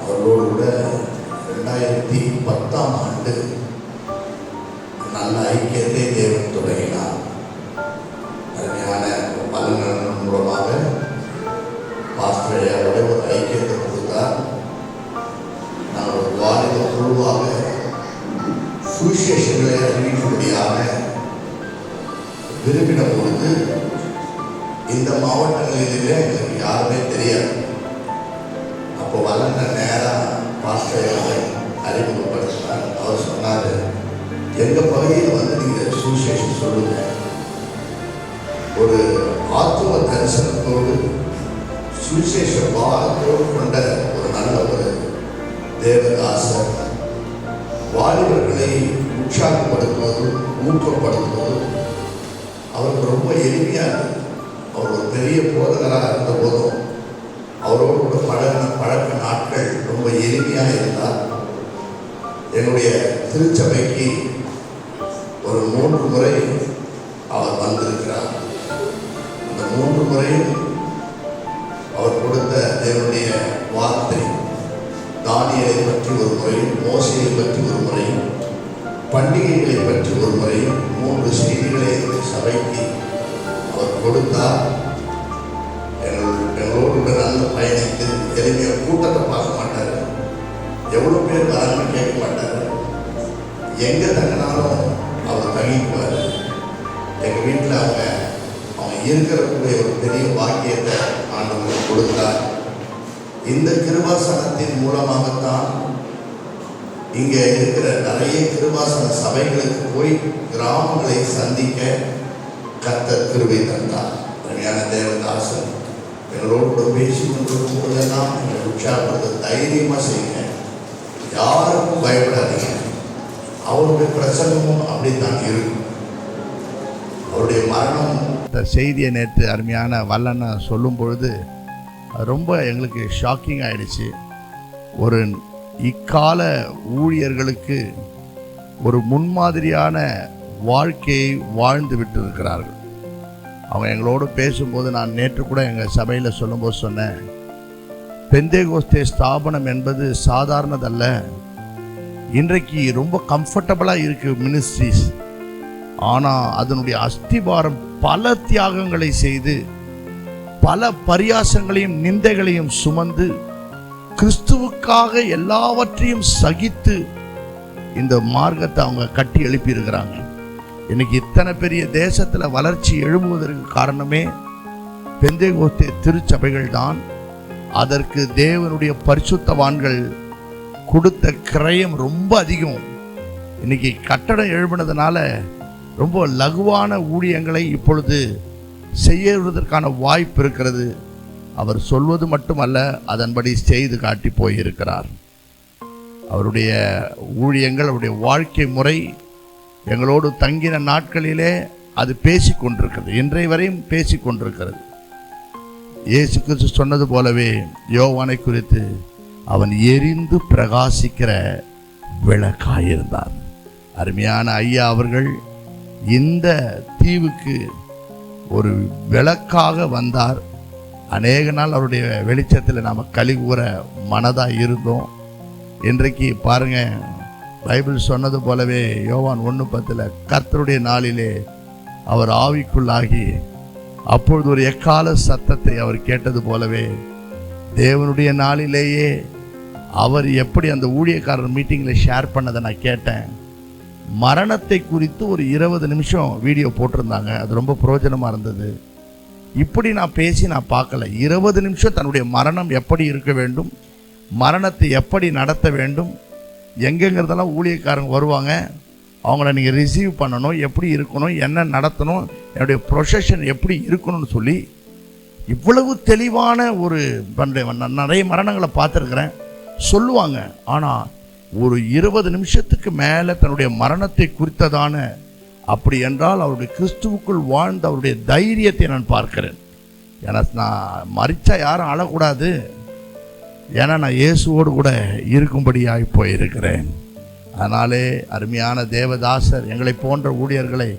அவர்களோடு கூட 2010ஆம் ஆண்டு நல்ல ஐக்கியத்தை தேவன் தொடங்கினார். அருமையான பலன் மூலமாக பாஸ்டர் ஐயாவோட ஒரு ஐக்கியத்தை கொடுத்தார். நான் ஒரு வாலிப குழுவாக சுவிசேஷங்களை அறிவிக்கும்படியாக விரும்பின பொழுது இந்த மாவட்டங்களிலே எனக்கு யாருமே தெரியாது. அப்போ வளர்ந்த நேரம் பாஸ்டரை அறிமுகப்படுத்தினார். அவர் சொன்னார், எங்கள் பகுதியில் வந்து நீங்கள் சுவிசேஷம் சொல்லுங்க. ஒரு ஆத்துவ தரிசனத்தோடு சுவிசேஷ பாகத்தோடு கொண்ட ஒரு நல்ல ஒரு தேவதாசர் வாலிபர்களை உற்சாகப்படுத்துவதும் ஊக்கப்படுத்துவதும் அவருக்கு ரொம்ப எளிமையாக இருந்தது. அவர் ஒரு பெரிய போதகராக இருந்த போதும் அவரோடு கூட பழக்க நாட்கள் ரொம்ப எளிமையாக இருந்தார். என்னுடைய திருச்சபைக்கு ஒரு 3 முறை அவர் வந்திருக்கிறார். அந்த 3 முறையும் அவர் கொடுத்த தேவனுடைய வார்த்தை, தானியலை பற்றி ஒரு முறையும், மோசையை பற்றி ஒரு முறையும், பண்டிகைகளை பற்றி ஒரு முறையும் 3 செய்திகளை சபைக்கு அவர் கொடுத்தார். எங்களோடு நல்ல பயணித்து எளிமையாக கூட்டத்தை பார்க்க மாட்டார், எவ்வளோ பேர் வராங்கன்னு கேட்க மாட்டார், எங்கே தங்கினாலும் அவர் தங்கிக்குவார். எங்கள் வீட்டில் அவங்க இருக்கிறக்கூடிய ஒரு பெரிய பாக்கியத்தை ஆண்டவருக்கு கொடுத்தார். இந்த கிருபாசனத்தின் மூலமாகத்தான் இங்கே இருக்கிற நிறைய கிருபாசன சபைகளுக்கு போய் கிராமங்களை சந்திக்க கர்த்தர் கிருபை தந்தார். அருமையான தேவதாசன் எங்களோடு கூட பேசி கொண்டிருக்கும் போதெல்லாம் எங்களை உற்சாகப்படுத்த தைரியமாக செய்யுங்க, யாருக்கும் பயப்படாதீங்க. அவருடைய பிரசங்கமும் அப்படித்தான் இருக்கும். அவருடைய மரணம் செய்தியை நேற்று அருமையான வல்லனை சொல்லும் பொழுது ரொம்ப எங்களுக்கு ஷாக்கிங் ஆகிடுச்சு. ஒரு இக்கால ஊழியர்களுக்கு ஒரு முன்மாதிரியான வாழ்க்கையை வாழ்ந்து விட்டு இருக்கிறார்கள். அவங்க எங்களோடு பேசும்போது நான் நேற்று கூட எங்கள் சபையில் சொல்லும்போது சொன்னேன், பெந்தேகோஸ்தே ஸ்தாபனம் என்பது சாதாரணதல்ல. இன்றைக்கு ரொம்ப கம்ஃபர்டபுளாக இருக்குது மினிஸ்ட்ரிஸ். ஆனால் அதனுடைய அஸ்திபாரம் பல தியாகங்களை செய்து பல பரியாசங்களையும் நிந்தைகளையும் சுமந்து கிறிஸ்துவுக்காக எல்லாவற்றையும் சகித்து இந்த மார்க்கத்தை அவங்க கட்டி எழுப்பி இருக்கிறாங்க. இன்னைக்கு இத்தனை பெரிய தேசத்தில் வளர்ச்சி எழும்புவதற்கு காரணமே பெந்தேகோஸ்தே திருச்சபைகள் தான். அதற்கு தேவனுடைய பரிசுத்தவான்கள் கொடுத்த கிரயம் ரொம்ப அதிகம். இன்னைக்கு கட்டடம் எழுப்பினதுனால ரொம்ப லகுவான ஊழியங்களை இப்பொழுது செய்வதற்கான வாய்ப்பு இருக்கிறது. அவர் சொல்வது மட்டுமல்ல, அதன்படி செய்து காட்டி போயிருக்கிறார். அவருடைய ஊழியங்கள், அவருடைய வாழ்க்கை முறை எங்களோடு தங்கின நாட்களிலே அது பேசிக்கொண்டிருக்கிறது, இன்றைய வரையும் பேசிக்கொண்டிருக்கிறது. இயேசு கிறிஸ்து சொன்னது போலவே யோவானை குறித்து அவன் எரிந்து பிரகாசிக்கிற விளக்காயிருந்தார். அருமையான ஐயா அவர்கள் இந்த தீவுக்கு ஒரு விளக்காக வந்தார். அநேக நாள் அவருடைய வெளிச்சத்தில் நாம் களி கூற மனதாக இருந்தோம். இன்றைக்கு பாருங்க, பைபிள் சொன்னது போலவே யோவான் 1:10 கர்த்தருடைய நாளிலே அவர் ஆவிக்குள்ளாகி அப்பொழுது ஒரு எக்கால சத்தத்தை அவர் கேட்டது போலவே தேவனுடைய நாளிலேயே அவர் எப்படி அந்த ஊழியக்காரர் மீட்டிங்கில் ஷேர் பண்ணதை நான் கேட்டேன். மரணத்தை குறித்து ஒரு 20 நிமிஷம் வீடியோ போட்டிருந்தாங்க. அது ரொம்ப பிரயோஜனமாக இருந்தது. இப்படி நான் பேசி நான் பார்க்கல. 20 நிமிஷம் தன்னுடைய மரணம் எப்படி இருக்க வேண்டும், மரணத்தை எப்படி நடத்த வேண்டும், எங்கெங்கிறதெல்லாம் ஊழியக்காரங்க வருவாங்க, அவங்கள நீங்கள் ரிசீவ் பண்ணணும், எப்படி இருக்கணும், என்ன நடத்தணும், என்னுடைய ப்ரொசஷன் எப்படி இருக்கணும்னு சொல்லி இவ்வளவு தெளிவான ஒரு நிறைய மரணங்களை பார்த்துருக்கிறேன் சொல்லுவாங்க. ஆனால் ஒரு 20 நிமிஷத்துக்கு மேலே தன்னுடைய மரணத்தை குறித்ததான, அப்படி என்றால் அவருடைய கிறிஸ்துவுக்குள் வாழ்ந்த அவருடைய தைரியத்தை நான் பார்க்கிறேன். ஏன்னா நான் மரிச்சா யாரும் அழக்கூடாது, ஏன்னா நான் இயேசுவோடு கூட இருக்கும்படியாய் போயிருக்கிறேன். அதனாலே அருமையான தேவதாசர் எங்களை போன்ற ஊழியர்களை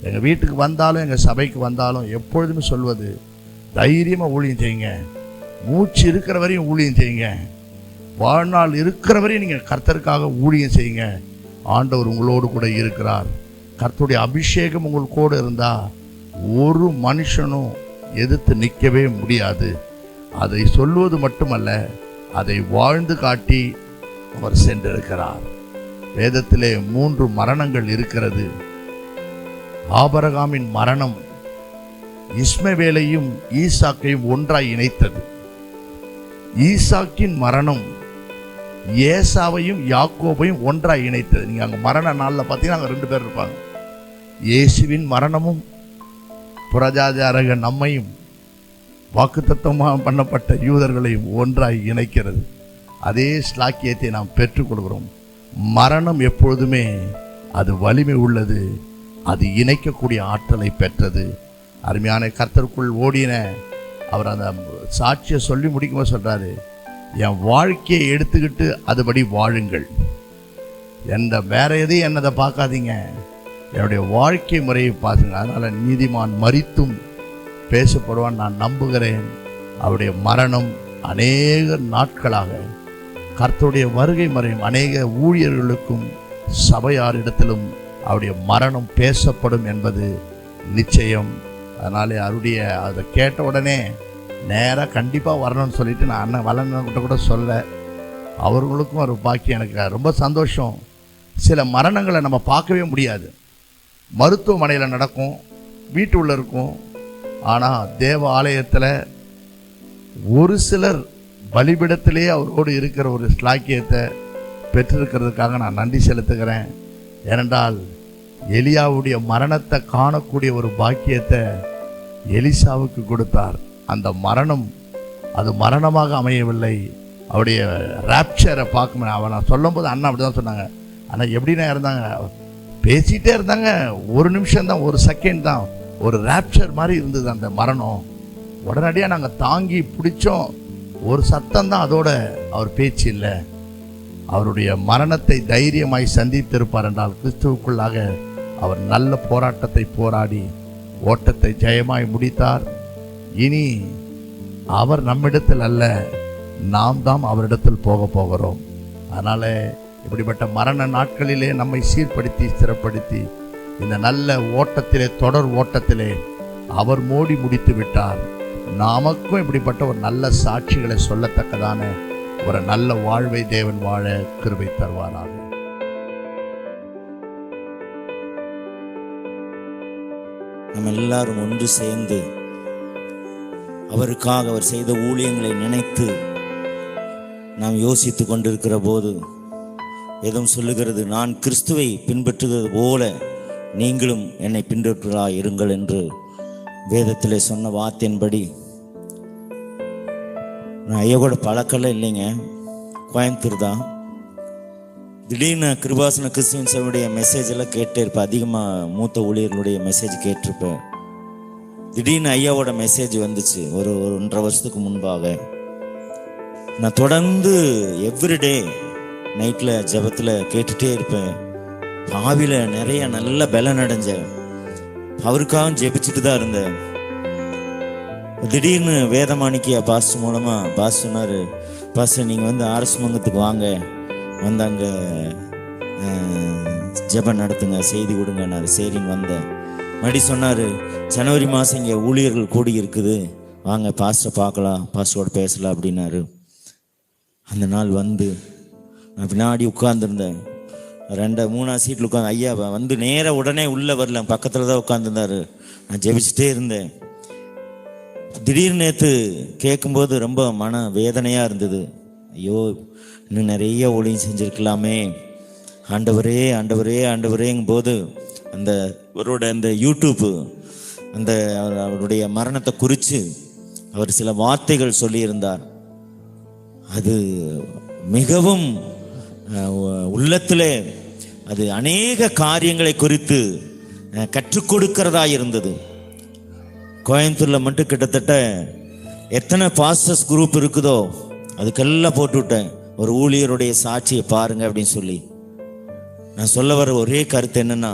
எங்கள் வீட்டுக்கு வந்தாலும் எங்கள் சபைக்கு வந்தாலும் எப்பொழுதுமே சொல்வது, தைரியமாக ஊழியம் செய்யுங்க, மூச்சு இருக்கிற வரையும் ஊழியம் செய்யுங்க, வாழ்நாள் இருக்கிற வரையும் நீங்கள் கர்த்தருக்காக ஊழியம் செய்யுங்க. ஆண்டவர் உங்களோடு கூட இருக்கிறார். கர்த்தருடைய அபிஷேகம் உங்களுக்கு கூட இருந்தால் ஒரு மனுஷனும் எதிர்த்து நிற்கவே முடியாது. அதை சொல்வது மட்டுமல்ல, அதை வாழ்ந்து காட்டி அவர் சென்றிருக்கிறார். வேதத்திலே 3 மரணங்கள் இருக்கிறது. ஆபிரகாமின் மரணம் இஸ்மவேலையும் ஈசாக்கையும் ஒன்றாய் இணைத்தது. ஈசாக்கின் மரணம் ஏசாவையும் யாக்கோபையும் ஒன்றாய் இணைத்தது. நீங்கள் அங்கே மரண நாளில் பார்த்தீங்கன்னா அங்கே 2 பேர் இருப்பாங்க. இயேசுவின் மரணமும் புறஜாதியாரக நம்மையும் வாக்குத்தத்தமாக பண்ணப்பட்ட யூதர்களையும் ஒன்றாய் இணைக்கிறது. அதே ஸ்லாக்கியத்தை நாம் பெற்றுக்கொள்கிறோம். மரணம் எப்பொழுதுமே அது வலிமை உள்ளது, அது இணைக்கக்கூடிய ஆற்றலை பெற்றது. அருமையான கர்த்தருக்குள் ஓடின அவர் அந்த சாட்சியை சொல்லி முடிக்கும்போது சொல்கிறாரு, என் வாழ்க்கையை எடுத்துக்கிட்டு அதுபடி வாழுங்கள், வேற எதையும் என்னதை பார்க்காதீங்க, என்னுடைய வாழ்க்கை முறையை பார்த்துங்க. அதனால் நீதிமான் மரித்தும் பேசப்படுவான் நான் நம்புகிறேன். அவருடைய மரணம் அநேக நாட்களாக கர்த்தருடைய வருகை மறையும் அநேக ஊழியர்களுக்கும் சபையாரிடத்திலும் அவருடைய மரணம் பேசப்படும் என்பது நிச்சயம். அதனாலே அவருடைய அதை கேட்ட உடனே நேராக கண்டிப்பாக வரணும்னு சொல்லிட்டு நான் அண்ணன் வளர்கிட்ட கூட சொல்ல, அவர்களுக்கும் ஒரு பாக்கியம். எனக்கு ரொம்ப சந்தோஷம். சில மரணங்களை நம்ம பார்க்கவே முடியாது, மருத்துவமனையில் நடக்கும், வீட்டு உள்ள இருக்கும். ஆனால் தேவ ஆலயத்தில் ஒரு சிலர் பலிபிடத்திலே அவரோடு இருக்கிற ஒரு ஸ்லாக்கியத்தை பெற்றிருக்கிறதுக்காக நான் நன்றி செலுத்துகிறேன். ஏனென்றால் எலியாவுடைய மரணத்தை காணக்கூடிய ஒரு பாக்கியத்தை எலிசாவுக்கு கொடுத்தார். அந்த மரணம் அது மரணமாக அமையவில்லை, அவருடைய ராப்சரை பார்க்க அவன் நான் சொல்லும் போது அண்ணா அப்படி தான் சொன்னாங்க. ஆனால் எப்படின்னா இருந்தாங்க, பேசிகிட்டே இருந்தாங்க, 1 நிமிஷம்தான், 1 செகண்ட் தான், ஒரு ராப்சர் மாதிரி இருந்தது அந்த மரணம். உடனடியாக நாங்கள் தாங்கி பிடிச்சோம். ஒரு சத்தம் தான், அதோட அவர் பேச்சு இல்லை. அவருடைய மரணத்தை தைரியமாய் சந்தித்திருப்பார் என்றால் கிறிஸ்துவுக்குள்ளாக அவர் நல்ல போராட்டத்தை போராடி ஓட்டத்தை ஜெயமாய் முடித்தார். இனி அவர் நம்மிடத்தில் அல்ல, நாம் தான் அவரிடத்தில் போகிறோம். அதனால் இப்படிப்பட்ட மரண நாட்களிலே நம்மை சீர்படுத்தி ஸ்திரப்படுத்தி இந்த நல்ல ஓட்டத்திலே, தொடர் ஓட்டத்திலே அவர் மோடி முடித்து விட்டார். நமக்கும் இப்படிப்பட்ட ஒரு நல்ல சாட்சிகளை சொல்லத்தக்கதான ஒரு நல்ல வாழ்வை தேவன் வாழ கிருபை தருவாராக. நம்ம எல்லாரும் ஒன்று சேர்ந்து அவருக்காக அவர் செய்த ஊழியங்களை நினைத்து நாம் யோசித்து கொண்டிருக்கிற போது எதுவும் சொல்லுகிறது, நான் கிறிஸ்துவை பின்பற்றுகிறது போல நீங்களும் என்னை பின்பற்றுவதாக இருங்கள் என்று வேதத்திலே சொன்ன வார்த்தையின்படி நான் ஐயோட பழக்கெல்லாம் இல்லைங்க, கோயம்புத்தூர் தான். திடீர்னு கிருபாசன கிறிஸ்டியன் சபையுடைய மெசேஜ் எல்லாம் கேட்டே இருப்பேன். அதிகமாக மூத்த ஊழியர்களுடைய மெசேஜ் கேட்டிருப்பேன். திடீர்னு ஐயாவோட மெசேஜ் வந்துச்சு ஒரு 1.5 வருஷத்துக்கு முன்பாக. நான் தொடர்ந்து எவ்ரிடே நைட்டில் ஜபத்தில் கேட்டுகிட்டே இருப்பேன். ஆவியில் நிறைய நல்ல பலன் அடைஞ்சேன். அவருக்காகவும் ஜெபிச்சுட்டு தான் இருந்தேன். திடீர்னு வேதமாணிக்கிய பாஸ்டர் மூலமாக பாஸ்டர் சொன்னார், பாஸ்டர் நீங்கள் ஆர்எஸ் மங்கத்துக்கு வாங்க, அங்கே ஜெபம் நடத்துங்க, செய்தி கொடுங்கன்னாரு. சரின்னு வந்தேன். மறுபடி சொன்னார், ஜனவரி மாதம் இங்கே ஊழியர்கள் கூடி இருக்குது, வாங்க பாஸ்டரை பார்க்கலாம், பாஸ்டரோட பேசலாம் அப்படின்னாரு. அந்த நாள் நான் பின்னாடி உட்கார்ந்துருந்தேன். 2-3 சீட்டில் உட்காந்து ஐயா நேராக உடனே உள்ளே வரல, பக்கத்தில் தான் உட்காந்துருந்தாரு. நான் ஜெபிச்சுட்டே இருந்தேன். திடீர்னு நேற்று கேட்கும்போது ரொம்ப மன வேதனையாக இருந்தது. ஐயோ, இன்னும் நிறைய ஊழியம் செஞ்சுருக்கலாமே, ஆண்டவரே ஆண்டவரே ஆண்டவரேங்கும் போது அந்த யூடியூப்பு அவருடைய மரணத்தை குறித்து அவர் சில வார்த்தைகள் சொல்லியிருந்தார். அது மிகவும் உள்ளத்திலே அது அநேக காரியங்களை குறித்து கற்றுக் கொடுக்கிறதா இருந்தது. கோயம்புத்தூரில் மட்டும் கிட்டத்தட்ட எத்தனை பாஸ்டர்ஸ் குரூப் இருக்குதோ அதுக்கெல்லாம் போட்டு விட்டேன், ஒரு ஊழியருடைய சாட்சியை பாருங்க அப்படின்னு சொல்லி. நான் சொல்ல வர ஒரே கருத்து என்னன்னா,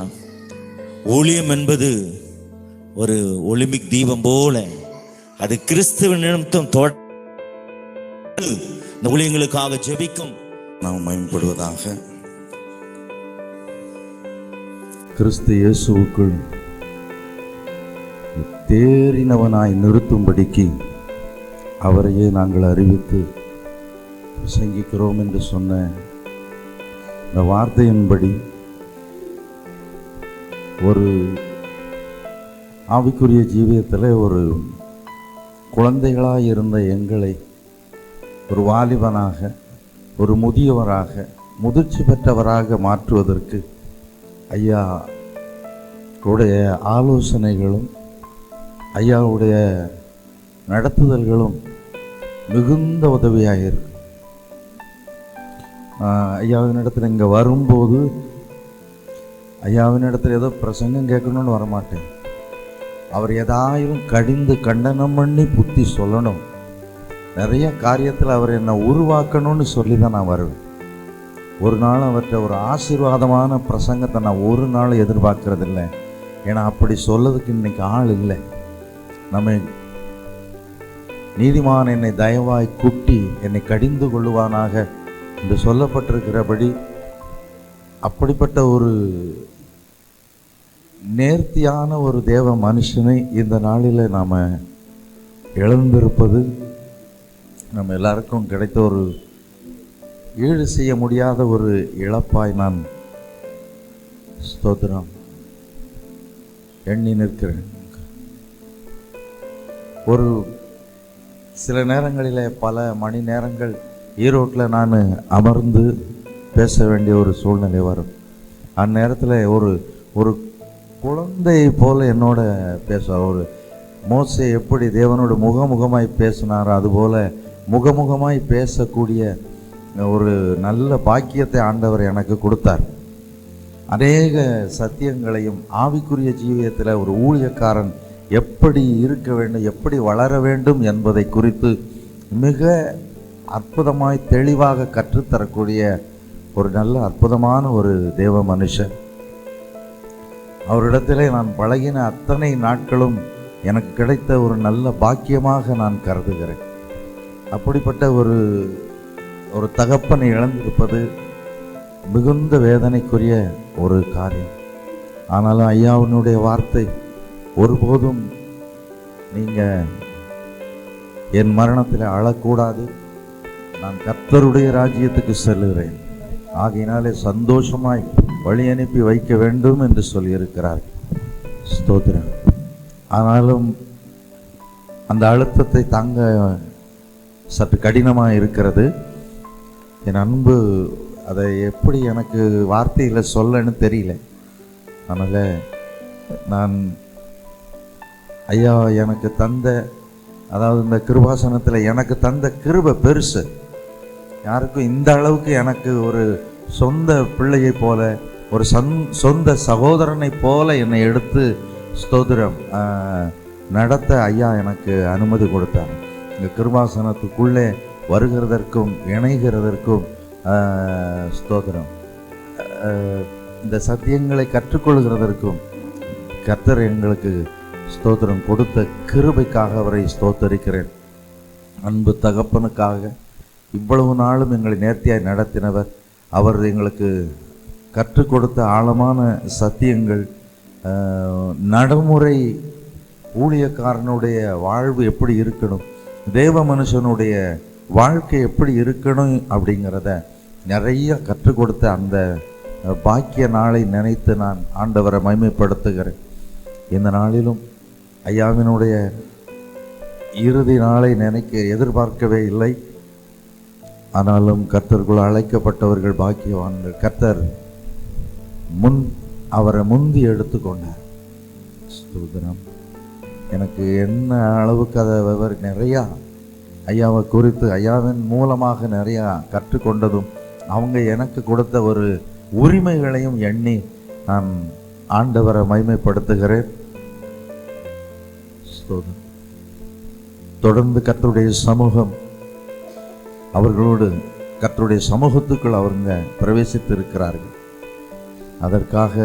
ஊழியம் என்பது ஒரு ஒலிம்பிக் தீபம் போல, அது கிறிஸ்துவ நிமித்தம் இந்த ஊழியங்களுக்காக ஜெபிக்கும். நாம் மேம்படுவதாக. கிறிஸ்து இயேசுவுக்குள் தேறினவனாய் நிறுத்தும்படிக்கு அவரையே நாங்கள் அறிவித்து பிரசங்கிக்கிறோம் என்று சொன்ன இந்த வார்த்தையின்படி ஒரு ஆவிக்குரிய ஜீவியத்தில் ஒரு குழந்தைகளாக இருந்த எங்களை ஒரு வாலிபனாக, ஒரு முதியவராக, முதிர்ச்சி பெற்றவராக மாற்றுவதற்கு ஐயா உடைய ஆலோசனைகளும் ஐயாவுடைய நடத்துதல்களும் மிகுந்த உதவியாக இருக்கு. ஐயாவின் இடத்துல இங்கே வரும்போது ஐயாவின் இடத்துல ஏதோ பிரசங்கம் கேட்கணும்னு வரமாட்டேன். அவர் எதாயிலும் கடிந்து கண்டனம் பண்ணி புத்தி சொல்லணும், நிறைய காரியத்தில் அவர் என்னை உருவாக்கணும்னு சொல்லி தான் நான் வருவேன். ஒரு நாள் அவர்கிட்ட ஒரு ஆசீர்வாதமான பிரசங்கத்தை நான் ஒரு நாள் எதிர்பார்க்கறதில்லை. ஏன்னா அப்படி சொல்லதுக்கு இன்னைக்கு ஆள் இல்லை. நம்ம நீதிமான் என்னை தயவாய் குட்டி என்னை கடிந்து கொள்ளுவானாக என்று சொல்லப்பட்டிருக்கிறபடி அப்படிப்பட்ட ஒரு நேர்த்தியான ஒரு தேவ மனுஷனை இந்த நாளில் நாம் இழந்திருப்பது நம்ம எல்லாருக்கும் கிடைத்த ஒரு ஈடு செய்ய முடியாத ஒரு இழப்பாய் நான் ஸ்தோத்திரம் எண்ணி நிற்கிறேன். ஒரு சில நேரங்களில் பல மணி நேரங்கள் ஈரோட்டில் நான் அமர்ந்து பேச வேண்டிய ஒரு சூழ்நிலை வரும். அந்நேரத்தில் ஒரு குழந்தை போல் என்னோட பேசுவார். ஒரு மோசே எப்படி தேவனோட முகமுகமாய் பேசினாரோ அதுபோல் முகமுகமாய் பேசக்கூடிய ஒரு நல்ல பாக்கியத்தை ஆண்டவர் எனக்கு கொடுத்தார். அநேக சத்தியங்களையும் ஆவிக்குரிய ஜீவியத்தில் ஒரு ஊழியக்காரன் எப்படி இருக்க வேண்டும், எப்படி வளர வேண்டும் என்பதை குறித்து மிக அற்புதமாய் தெளிவாக கற்றுத்தரக்கூடிய ஒரு நல்ல அற்புதமான ஒரு தேவ மனுஷன். அவரிடத்திலே நான் பழகின அத்தனை நாட்களும் எனக்கு கிடைத்த ஒரு நல்ல பாக்கியமாக நான் கருதுகிறேன். அப்படிப்பட்ட ஒரு தகப்பனை இழந்திருப்பது மிகுந்த வேதனைக்குரிய ஒரு காரியம். ஆனாலும் ஐயாவினுடைய வார்த்தை, ஒருபோதும் நீங்கள் என் மரணத்தில் அழக்கூடாது, நான் கர்த்தருடைய ராஜ்யத்துக்கு செல்லுகிறேன், ஆகையினாலே சந்தோஷமாய் வழி அனுப்பி வைக்க வேண்டும் என்று சொல்லியிருக்கிறார். ஸ்தோத்திரம். ஆனாலும் அந்த அழுத்தத்தை தாங்க சற்று கடினமாக இருக்கிறது. என் அன்பு அதை எப்படி எனக்கு வார்த்தையில் சொல்லன்னு தெரியல. அதனால் நான் ஐயா எனக்கு தந்த, அதாவது இந்த கிருபாசனத்தில் எனக்கு தந்த கிருபை பெருசு. யாருக்கும் இந்த அளவுக்கு எனக்கு ஒரு சொந்த பிள்ளையை போல, ஒரு சொந்த சகோதரனை போல என்னை எடுத்து ஸ்தோத்திரம் நடத்த ஐயா எனக்கு அனுமதி கொடுத்தார். இந்த கிருபாசனத்துக்குள்ளே வருகிறதற்கும் இணைகிறதற்கும் ஸ்தோத்திரம், இந்த சத்தியங்களை கற்றுக்கொள்கிறதற்கும் கர்த்தர் எங்களுக்கு ஸ்தோத்திரம் கொடுத்த கிருபைக்காக அவரை ஸ்தோத்தரிக்கிறேன். அன்பு தகப்பனுக்காக இவ்வளவு நாளும் எங்களை நேர்த்தியாய் நடத்தினவர், அவர் எங்களுக்கு கற்றுக் கொடுத்த ஆழமான சத்தியங்கள், நடைமுறை ஊழியக்காரனுடைய வாழ்வு எப்படி இருக்கணும், தேவ மனுஷனுடைய வாழ்க்கை எப்படி இருக்கணும் அப்படிங்கிறத நிறைய கற்றுக் கொடுத்த அந்த பாக்கிய நாளை நினைத்து நான் ஆண்டவரை மகிமைப்படுத்துகிறேன். இந்த நாளிலும் ஐயாவினுடைய இறுதி நாளை எதிர்பார்க்கவே இல்லை. ஆனாலும் கர்த்தருக்குள் அழைக்கப்பட்டவர்கள் பாக்கியவான்கள். கர்த்தர் அவரை முந்தி எடுத்துக்கொண்டார். ஸ்தோத்திரம். எனக்கு என்ன அளவுக்கு அதை நிறையா ஐயாவை குறித்து ஐயாவின் மூலமாக நிறையா கற்றுக்கொண்டதும் அவங்க எனக்கு கொடுத்த ஒரு உரிமைகளையும் எண்ணி நான் ஆண்டவரை மகிமைப்படுத்துகிறேன். தொடர்ந்து கர்த்தருடைய சமூகம் அவர்களோடு கர்த்தருடைய சமூகத்துக்குள் அவங்க பிரவேசித்து இருக்கிறார்கள். அதற்காக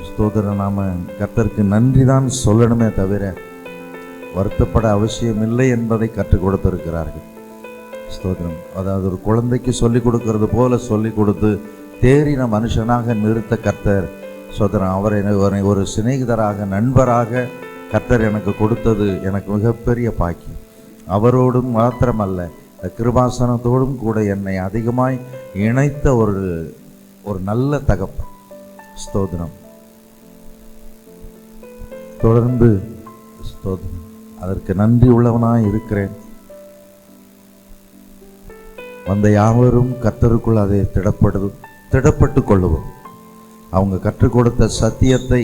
ஸ்தோத்திரம், நாம கர்த்தருக்கு நன்றி தான் சொல்லணுமே தவிர வருத்தப்பட அவசியம் இல்லை என்பதை கற்றுக் கொடுத்திருக்கிறார்கள். ஸ்தோத்திரம். அதாவது ஒரு குழந்தைக்கு சொல்லிக் கொடுக்கறது போல சொல்லிக் கொடுத்து தேறின மனுஷனாக நிறுத்த கர்த்தர் ஸ்தோத்திரம் அவரை ஒரு சிநேகிதராக நண்பராக கர்த்தர் எனக்கு கொடுத்தது எனக்கு மிகப்பெரிய பாக்கியம். அவரோடும் மாத்திரமல்ல, கிருபாசனத்தோடும் கூட என்னை அதிகமாய் இணைத்த ஒரு நல்ல தகப்பன். ஸ்தோத்திரம். தொடர்ந்து ஸ்தோத்திரம், அதற்கு நன்றி உள்ளவனாய் இருக்கிறேன். வந்த யாவரும் கர்த்தருக்குள் அதை திடப்பட்டு கொள்ளுவோம். அவங்க கற்றுக் கொடுத்த சத்தியத்தை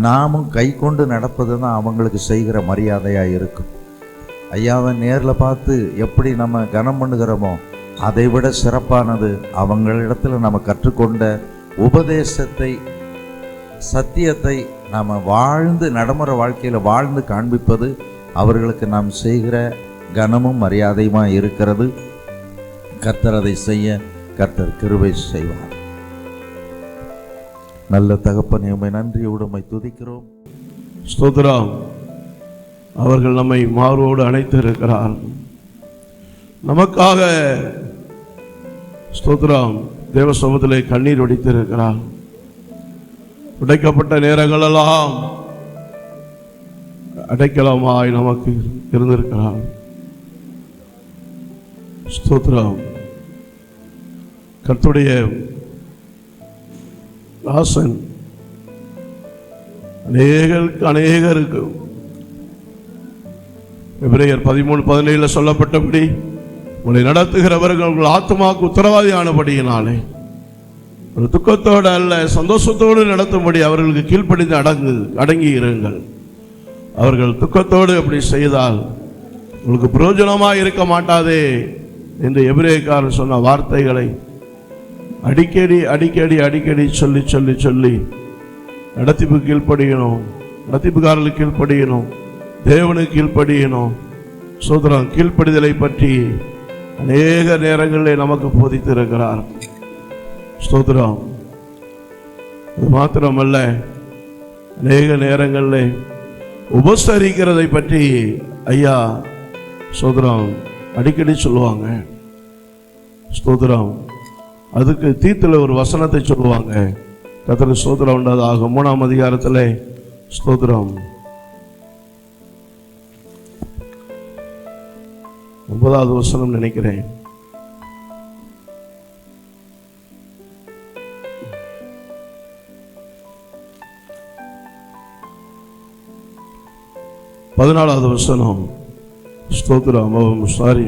நாமும் கை கொண்டு நடப்பது தான் அவங்களுக்கு செய்கிற மரியாதையாக இருக்கும். ஐயாவை நேரில் பார்த்து எப்படி நம்ம கனம் பண்ணுகிறோமோ அதை விட சிறப்பானது அவங்களிடத்தில் நம்ம கற்றுக்கொண்ட உபதேசத்தை, சத்தியத்தை நாம் வாழ்ந்து நடைமுறை வாழ்க்கையில் வாழ்ந்து காண்பிப்பது அவர்களுக்கு நாம் செய்கிற கனமும் மரியாதையுமாக இருக்கிறது. கர்த்தர் அதை செய்ய கர்த்தர் கிருபை செய்வார். நல்ல தகப்பனே, உம்மை நன்றியோடு உம்மை துதிக்கிறோம். ஸ்தோத்திரம். அவர்கள் நம்மை மார்போடு அணைத்து இருக்கிறார். நமக்காக ஸ்தோத்திரம் தேவ சமூகத்திலே கண்ணீர் வடித்திருக்கிறார். உடைக்கப்பட்ட நேரங்களெல்லாம் அடைக்கலமாய் நமக்கு இருந்திருக்கிறார். ஸ்தோத்திரம். கர்த்தருடைய தாசன் அநேகருக்கு எபிரேயர் 13:17 சொல்லப்பட்டபடி உங்களை நடத்துகிறவர்கள் உங்கள் ஆத்மாவுக்கு உத்தரவாதியானபடியினாலே ஒரு துக்கத்தோடு அல்ல சந்தோஷத்தோடு நடத்தும்படி அவர்களுக்கு கீழ்ப்படிந்து அடங்கி இருங்கள். அவர்கள் துக்கத்தோடு அப்படி செய்தால் உங்களுக்கு பிரயோஜனமாக இருக்க மாட்டாதே என்று எபிரேயக்காரன் சொன்ன வார்த்தைகளை அடிக்கடி அடிக்கடி அடிக்கடி சொல்லி சொல்லி சொல்லி நடத்திப்பு கீழ்ப்படியணும், நடத்திப்புக்காரர்களுக்கு கீழ்ப்படியணும், தேவனுக்கு கீழ்ப்படியணும். சோதரம் கீழ்ப்படிதலை பற்றி அநேக நேரங்களில் நமக்கு போதித்து இருக்கிறார். ஸ்தோத்திரம். அது மாத்திரமல்ல, அநேக நேரங்களில் உபசரிக்கிறதை பற்றி ஐயா ஸ்தோத்திரம் அடிக்கடி சொல்லுவாங்க. ஸ்தோத்திரம். அதுக்கு தீத்துல ஒரு வசனத்தை சொல்லுவாங்க. கர்த்தருக்கு ஸ்தோத்திரம் உண்டாதாக 3ஆம் அதிகாரத்தில் ஸ்தோத்திரம் 9வது வசனம் நினைக்கிறேன். பதினாலாவது வசனம். ஸ்தோத்திரம். சாரி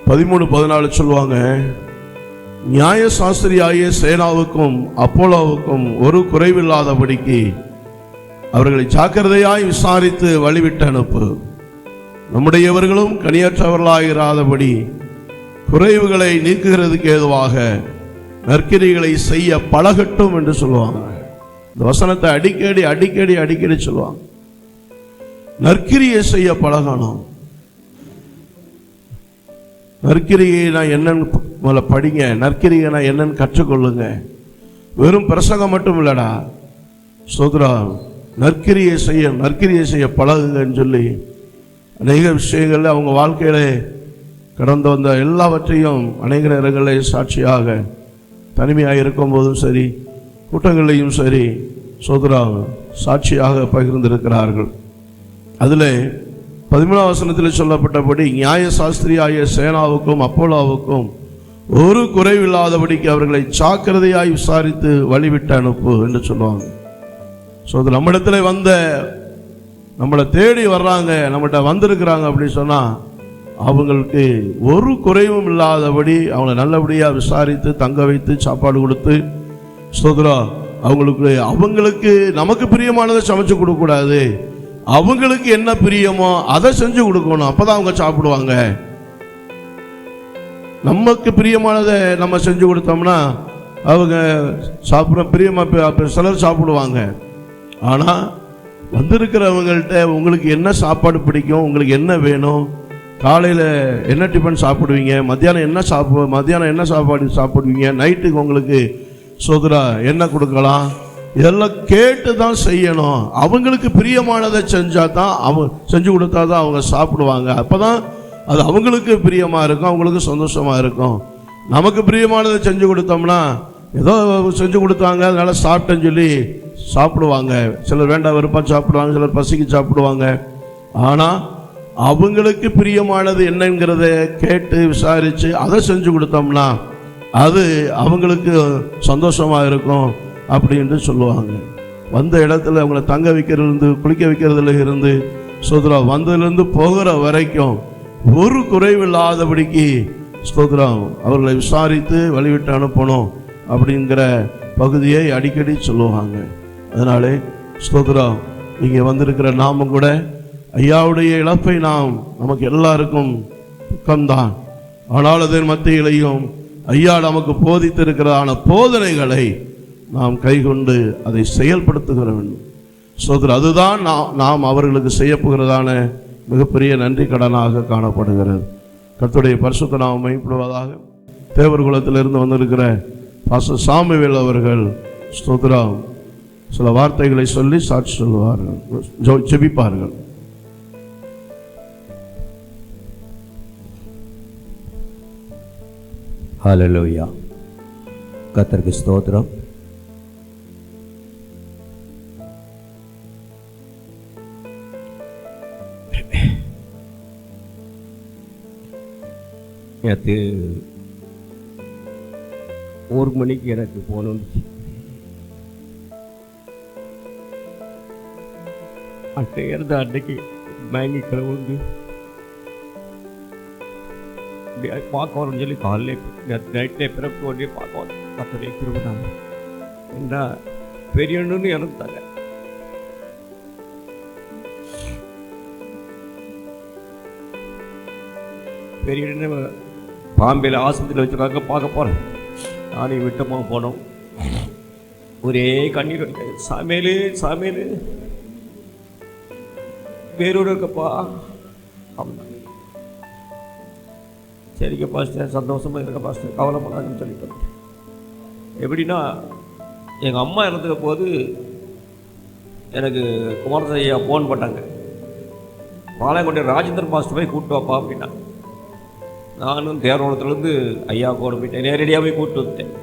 13-14 சொல்லுவாங்க. நியாய சாஸ்திரியாகிய சேனாவுக்கும் அப்போலோவுக்கும் ஒரு குறைவில்லாதபடிக்கு அவர்களை ஜாக்கிரதையாய் விசாரித்து வழிவிட்டு அனுப்பு. நம்முடையவர்களும் கனியற்றவர்களாயிராதபடி குறைவுகளை நீக்குகிறதுக்கு ஏதுவாக நற்கிரிகளை செய்ய பழகட்டும் என்று சொல்லுவாங்க. இந்த வசனத்தை அடிக்கடி அடிக்கடி அடிக்கடி சொல்லுவாங்க. நற்கிரியை செய்ய பழகணும். நற்கிரியை நான் என்னன்னு முதல்ல படிங்க. நற்கிரியை நான் என்னன்னு கற்றுக்கொள்ளுங்க. வெறும் பிரசங்கம் மட்டும் இல்லடா. ஸ்தோத்திரம். நற்கிரியை செய்ய பழகுங்கன்னு சொல்லி அநேக விஷயங்களில் அவங்க வாழ்க்கையில கடந்து வந்த எல்லாவற்றையும் அநேக நேரங்களில் சாட்சியாக தனிமையாக இருக்கும்போதும் சரி, கூட்டங்களையும் சரி, ஸ்தோத்திரம் சாட்சியாக பகிர்ந்திருக்கிறார்கள். அதில் 13ஆம் வசனத்தில் சொல்லப்பட்டபடி நியாய சாஸ்திரியாகிய சேனாவுக்கும் அப்போலோவுக்கும் ஒரு குறைவில்லாதபடிக்கு அவர்களை ஜாக்கிரதையாய் விசாரித்து வழிவிட்டு அனுப்பு என்று சொல்லுவாங்க. ஸோ அது நம்மிடத்துல நம்மளை தேடி வர்றாங்க, நம்மகிட்ட வந்திருக்கிறாங்க அப்படின்னு சொன்னால் அவங்களுக்கு ஒரு குறைவும் இல்லாதபடி அவங்களை நல்லபடியாக விசாரித்து தங்க வைத்து சாப்பாடு கொடுத்து ஸ்தோத்திரம் அவங்களுக்கு நமக்கு பிரியமானதை சமைச்சு கொடுக்கக்கூடாது, அவங்களுக்கு என்ன பிரியமோ அதை செஞ்சு கொடுக்கணும். அப்பதான் அவங்க சாப்பிடுவாங்க. நமக்கு பிரியமானதை நம்ம செஞ்சு கொடுத்தோம்னா அவங்க சிலர் சாப்பிடுவாங்க. ஆனால் வந்திருக்கிறவங்கள்ட்ட உங்களுக்கு என்ன சாப்பாடு பிடிக்கும், உங்களுக்கு என்ன வேணும், காலையில் என்ன டிஃபன் சாப்பிடுவீங்க, மத்தியானம் என்ன சாப்பாடு சாப்பிடுவீங்க, நைட்டுக்கு உங்களுக்கு சோதரா என்ன கொடுக்கலாம், இதெல்லாம் கேட்டு தான் செய்யணும். அவங்களுக்கு பிரியமானதை செஞ்சு கொடுத்தா தான் அவங்க சாப்பிடுவாங்க. அப்போ தான் அது அவங்களுக்கு பிரியமாக இருக்கும், அவங்களுக்கு சந்தோஷமாக இருக்கும். நமக்கு பிரியமானதை செஞ்சு கொடுத்தோம்னா ஏதோ செஞ்சு கொடுத்தாங்க அதனால சாப்பிட்டேன்னு சொல்லி சாப்பிடுவாங்க. சிலர் வேண்டாம் விருப்பம் சாப்பிடுவாங்க, சிலர் பசிக்கு சாப்பிடுவாங்க. ஆனால் அவங்களுக்கு பிரியமானது என்னங்கிறத கேட்டு விசாரித்து அதை செஞ்சு கொடுத்தோம்னா அது அவங்களுக்கு சந்தோஷமாக இருக்கும் அப்படின்ட்டு சொல்லுவாங்க. வந்த இடத்துல அவங்கள தங்க வைக்கிறதுலேருந்து குளிக்க வைக்கிறதுல இருந்து ஸ்தோத்திரம் வந்ததுலேருந்து போகிற வரைக்கும் ஒரு குறைவில்லாதபடிக்கு ஸ்தோத்திரம் அவர்களை விசாரித்து வழிவிட்டு அனுப்பணும் அப்படிங்கிற பகுதியை அடிக்கடி சொல்லுவாங்க. அதனாலே ஸ்தோத்திரம் இங்கே வந்திருக்கிற நாமும் கூட ஐயாவுடைய இழப்பை நமக்கு எல்லாருக்கும் துக்கம்தான். ஆனால் அதன் மத்தியிலையும் ஐயா நமக்கு போதித்திருக்கிறதான போதனைகளை நாம் கைகொண்டு அதை செயல்படுத்துகிற வேண்டும். ஸ்தோத்திரம் அதுதான் நாம் அவர்களுக்கு செய்யப்போகிறதான மிகப்பெரிய நன்றி கடனாக காணப்படுகிறது. கர்த்தருடைய பரிசுத்த நாமம் மகிமைப்படுவதாக. தேவர் குலத்திலிருந்து வந்திருக்கிற பாஸ்டர் சாமுவேல் அவர்கள் ஸ்தோத்திரம் சில வார்த்தைகளை சொல்லி சாட்சி சொல்லுவார்கள், ஜெபிப்பார்கள். ஹல்லேலூயா. கர்த்தருக்கு ஸ்தோத்திரம். நேற்று 1 மணிக்கு எனக்கு ஃபோன் வந்துச்சு. அன்னைக்கு மயங்கி கிளம்பி பார்க்க வரணும்னு சொல்லி காலையில் நைட்டே பிறப்பு ஒன்றே பார்க்க வந்தேன். கர்த்தருடைய கிருபைனால என்ன பெரியன்னு இறந்துட்டாங்க. பெரிய பாம்பேல ஆஸ்பத்திரியில் வச்சுருக்காங்க, பார்க்க போகிறேன். நானே விட்டமாக போனோம். ஒரே கண்ணீர் வடிக்க, சாமியல் வேறொரு இருக்கப்பா அப்படின்னா. சரிங்க பாஸ்டர், சந்தோஷமாக இருக்க பாஸ்டர், கவலைப்படாதுன்னு சொல்லிட்டு எப்படின்னா எங்கள் அம்மா இறந்துக்க போது எனக்கு குமாரதையா ஃபோன் பண்ணாங்க. பாளையங்கோட்டை ராஜேந்திரன் பாஸ்டர் போய் கூப்பிட்டு வாப்பா அப்படின்னா. நானும் தேரோணத்துலேருந்து ஐயா கூட போயிட்டேன், நேரடியாக போய் கூப்பிட்டு வந்துட்டேன்.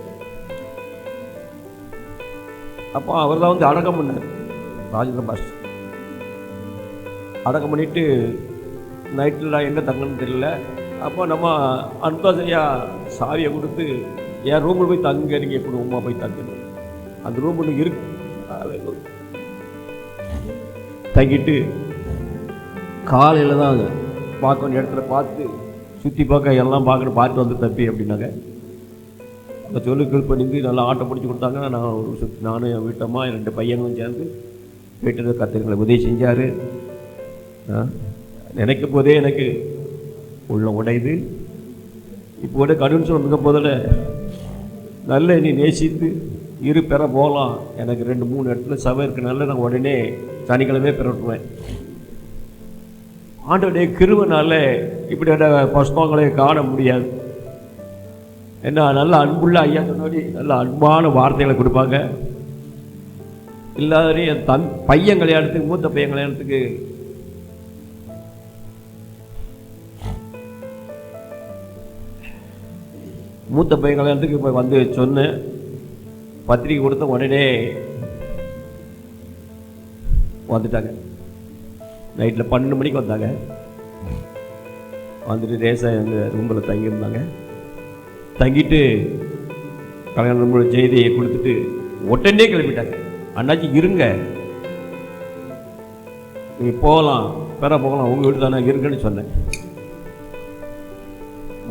அப்போ அவர் தான் வந்து அடக்கம் பண்ணார். ராஜேந்திரன் பாஸ்டர் அடக்கம் பண்ணிவிட்டு நைட்டில் நான் எங்கே தங்கன்னு தெரியல. அப்போ நம்ம அன்பாசையா சாவியை கொடுத்து என் ரூமில் போய் தங்க இருங்க, எப்படி உமா போய் தங்கணும், அந்த ரூம் ஒன்று இருக்கு. தங்கிட்டு காலையில் தான் பார்க்க வேண்டிய இடத்துல பார்த்து சுற்றி பார்க்க எல்லாம் பார்க்கணும், பார்த்து வந்து தப்பி அப்படின்னாங்க. அந்த சொல்லுக்கள் பண்ணிட்டு நல்லா ஆட்டோ பிடிச்சி கொடுத்தாங்க. நானும் என் வீட்டம்மா என் 2 பையனும் சேர்ந்து வீட்டில் கத்திரிகளை உதவி செஞ்சார். நினைக்கும் போதே எனக்கு உள்ள உடையுது. இப்போ கூட கடுன்னு சொல்லுங்க போதில் நல்ல நீ நேசித்து பெற போகலாம். எனக்கு 2-3 இடத்துல சபை இருக்கனால நான் உடனே சனிக்கிழமை பெறட்டுவேன். ஆண்டோடைய கிருபைனால இப்படியான புஷ்பங்களை காண முடியாது. என்ன நல்ல அன்புள்ள ஐயா சொன்னபடி நல்ல அன்பான வார்த்தைகளை கொடுப்பாங்க. இல்லாதே என் பையன் கல்யாணத்துக்கு, மூத்த பையன் கல்யாணத்துக்கு போய் வந்து சொன்னேன். பத்திரிக்கை கொடுத்த உடனே வந்துட்டாங்க. நைட்டில் 12 மணிக்கு வந்தாங்க. வந்துட்டு ரேசாக எங்கள் ரூமில் தங்கியிருந்தாங்க. தங்கிட்டு கல்யாண ரூமில் செய்தியை கொடுத்துட்டு உடனே கிளம்பிட்டாங்க. அண்ணாச்சி இருங்க, நீங்கள் போகலாம், போகலாம், உங்கள் வீடு தானே இருங்கன்னு சொன்னேன்.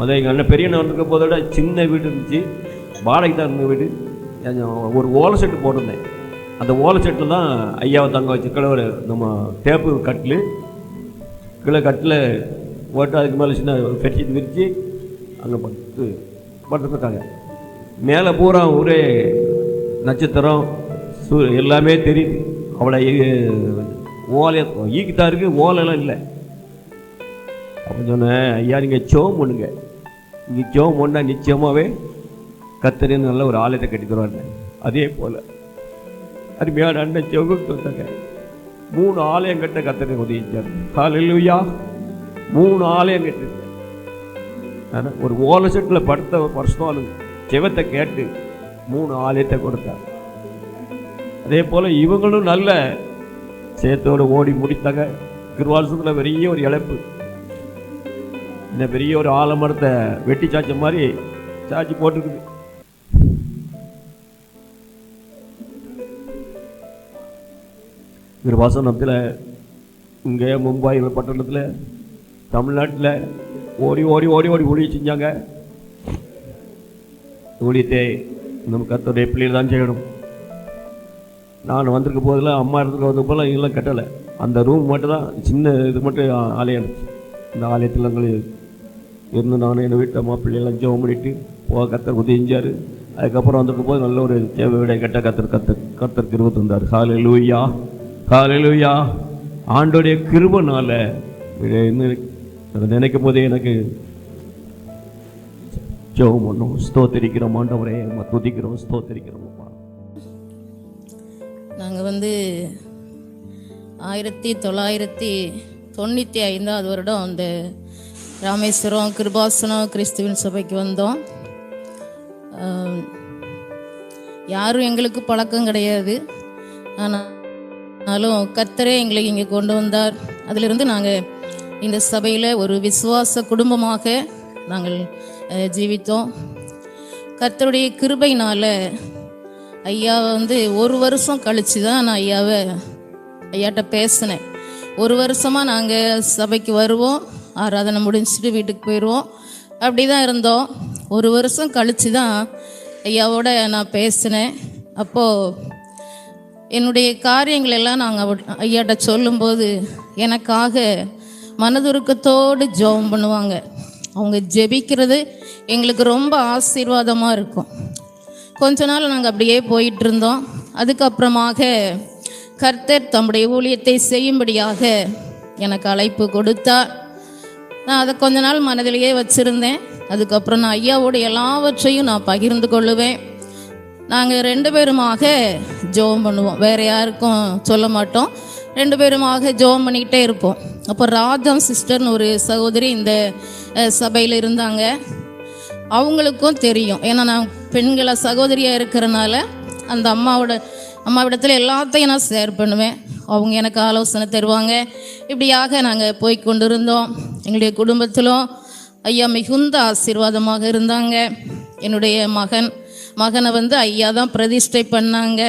எங்கள் அண்ணன் பெரிய அண்ணன் வந்திருக்க போதோட சின்ன வீடு இருந்துச்சு, வாடகை தான் இருந்த வீடு. ஒரு ஓலை செட்டு போட்டிருந்தேன். அந்த ஓலை செட்டில் தான் ஐயாவை தங்க வச்சு கீழே ஒரு நம்ம டேப்பு கட்டில் கீழே கட்டில் போட்டு அதுக்கு மேலே சின்ன பெட்ஷீட் விரித்து அங்கே படுத்துருக்காங்க. மேலே பூரா ஒரே நட்சத்திரம் எல்லாமே தெரியுது. அவளை ஓலை ஈக்கிட்டா இருக்குது, ஓலைலாம் இல்லை. அப்போ சொன்னேன், ஐயா நீங்கள் சோம் பண்ணுங்க, நீங்கள் சோம் பண்ணால் நிச்சயமாகவே கத்தரின்னு நல்ல ஒரு ஆலயத்தை கட்டி தருவாங்க. அதே போல் அருமையான அண்ணன் செவகுட்டு வந்தாங்க. 3 ஆலயம் கட்ட கத்தரை உதவிச்சார். ஹல்லேலூயா. 3 ஆலயம் கட்டிருக்கேன். ஆனால் ஒரு ஓலை செட்டில் படுத்த ஒரு வருஷம் செவத்தை கேட்டு 3 ஆலயத்தை கொடுத்தார். அதே போல் இவங்களும் நல்ல சேத்தோடு ஓடி முடித்தாங்க. கிருவாசத்தில் பெரிய ஒரு இழப்பு, இந்த பெரிய ஒரு ஆலமரத்தை வெட்டி சாய்ச்ச மாதிரி சாய்ச்சி போட்டுருக்குது. கிருபாசனத்தில் இங்கே மும்பை பட்டணத்தில் தமிழ்நாட்டில் ஓடி ஓடி ஓடி ஓடி ஊழிய செஞ்சாங்க. ஊழியத்தை நம்ம கர்த்தருடைய பிள்ளைகள் தான் செய்யணும். நான் வந்திருக்க போதெல்லாம் அம்மா இடத்துக்கு வந்த போதெல்லாம் இதெல்லாம் கட்டலை. அந்த ரூம் மட்டும் தான் சின்ன இது மட்டும் ஆலயம். இந்த ஆலயத்தில் எங்களுக்கு இருந்து நானும் எங்கள் வீட்டு அம்மா பிள்ளைகளாம் ஜெபம் பண்ணிட்டு போக கர்த்தர் உதவி செஞ்சார். அதுக்கப்புறம் வந்திருக்க போது நல்ல ஒரு தேவை விட கட்ட கர்த்தர் கிருபை தந்தார். ஹல்லேலூயா, ஹல்லேலூயா. ஆண்டோடைய கிருபைனால அதை நினைக்கும் போதே எனக்கு ஜெபம் பண்ணோம். ஸ்தோத்திரிக்கிறோம் ஆண்டவரே, துதிக்கிறோம், ஸ்தோத்திரிக்கிறோம். நாங்கள் 1995 வருடம் அந்த ராமேஸ்வரம் கிருபாசனம் கிறிஸ்துவின் சபைக்கு வந்தோம். யாரும் எங்களுக்கு பழக்கம் கிடையாது. ஆனாலும் கர்த்தரே எங்களை இங்கே கொண்டு வந்தார். அதிலிருந்து நாங்கள் இந்த சபையில் ஒரு விசுவாச குடும்பமாக நாங்கள் ஜீவித்தோம். கர்த்தருடைய கிருபையினால் ஐயாவை 1 வருஷம் கழித்து தான் நான் ஐயாட்ட பேசினேன். 1 வருஷமாக நாங்கள் சபைக்கு வருவோம், ஆராதனை முடிஞ்சிட்டு வீட்டுக்கு போயிடுவோம், அப்படி தான் இருந்தோம். 1 வருஷம் கழித்து தான் ஐயாவோட நான் பேசினேன். அப்போது என்னுடைய காரியங்கள் எல்லாம் நாங்கள் ஐயாட்ட சொல்லும்போது எனக்காக மனதுருக்கத்தோடு ஜெபம் பண்ணுவாங்க. அவங்க ஜெபிக்கிறது எங்களுக்கு ரொம்ப ஆசீர்வாதமாக இருக்கும். கொஞ்ச நாள் நாங்கள் அப்படியே போயிட்டு இருந்தோம். அதுக்கப்புறமாக கர்த்தர் தம்முடைய ஊழியத்தை செய்யும்படியாக எனக்கு அழைப்பு கொடுத்தார். நான் அதை கொஞ்ச நாள் மனதிலேயே வச்சுருந்தேன். அதுக்கப்புறம் நான் ஐயாவோட எல்லாவற்றையும் நான் பகிர்ந்து கொள்ளுவேன். நாங்கள் 2 பேருமாக ஜெபம் பண்ணுவோம், வேறு யாருக்கும் சொல்ல மாட்டோம். 2 பேருமாக ஜெபம் பண்ணிக்கிட்டே இருப்போம். அப்போ ராஜம் சிஸ்டர்னு ஒரு சகோதரி இந்த சபையில் இருந்தாங்க. அவங்களுக்கும் தெரியும், ஏன்னா நான் பெண்களை சகோதரியாக இருக்கிறனால அந்த அம்மாவிடத்தில் எல்லாத்தையும் நான் ஷேர் பண்ணுவேன். அவங்க எனக்கு ஆலோசனை தருவாங்க. இப்படியாக நாங்கள் போய் கொண்டு இருந்தோம். எங்களுடைய குடும்பத்திலும் ஐயா மிகுந்த ஆசீர்வாதமாக இருந்தாங்க. என்னுடைய மகனை ஐயா தான் பிரதிஷ்டை பண்ணாங்க.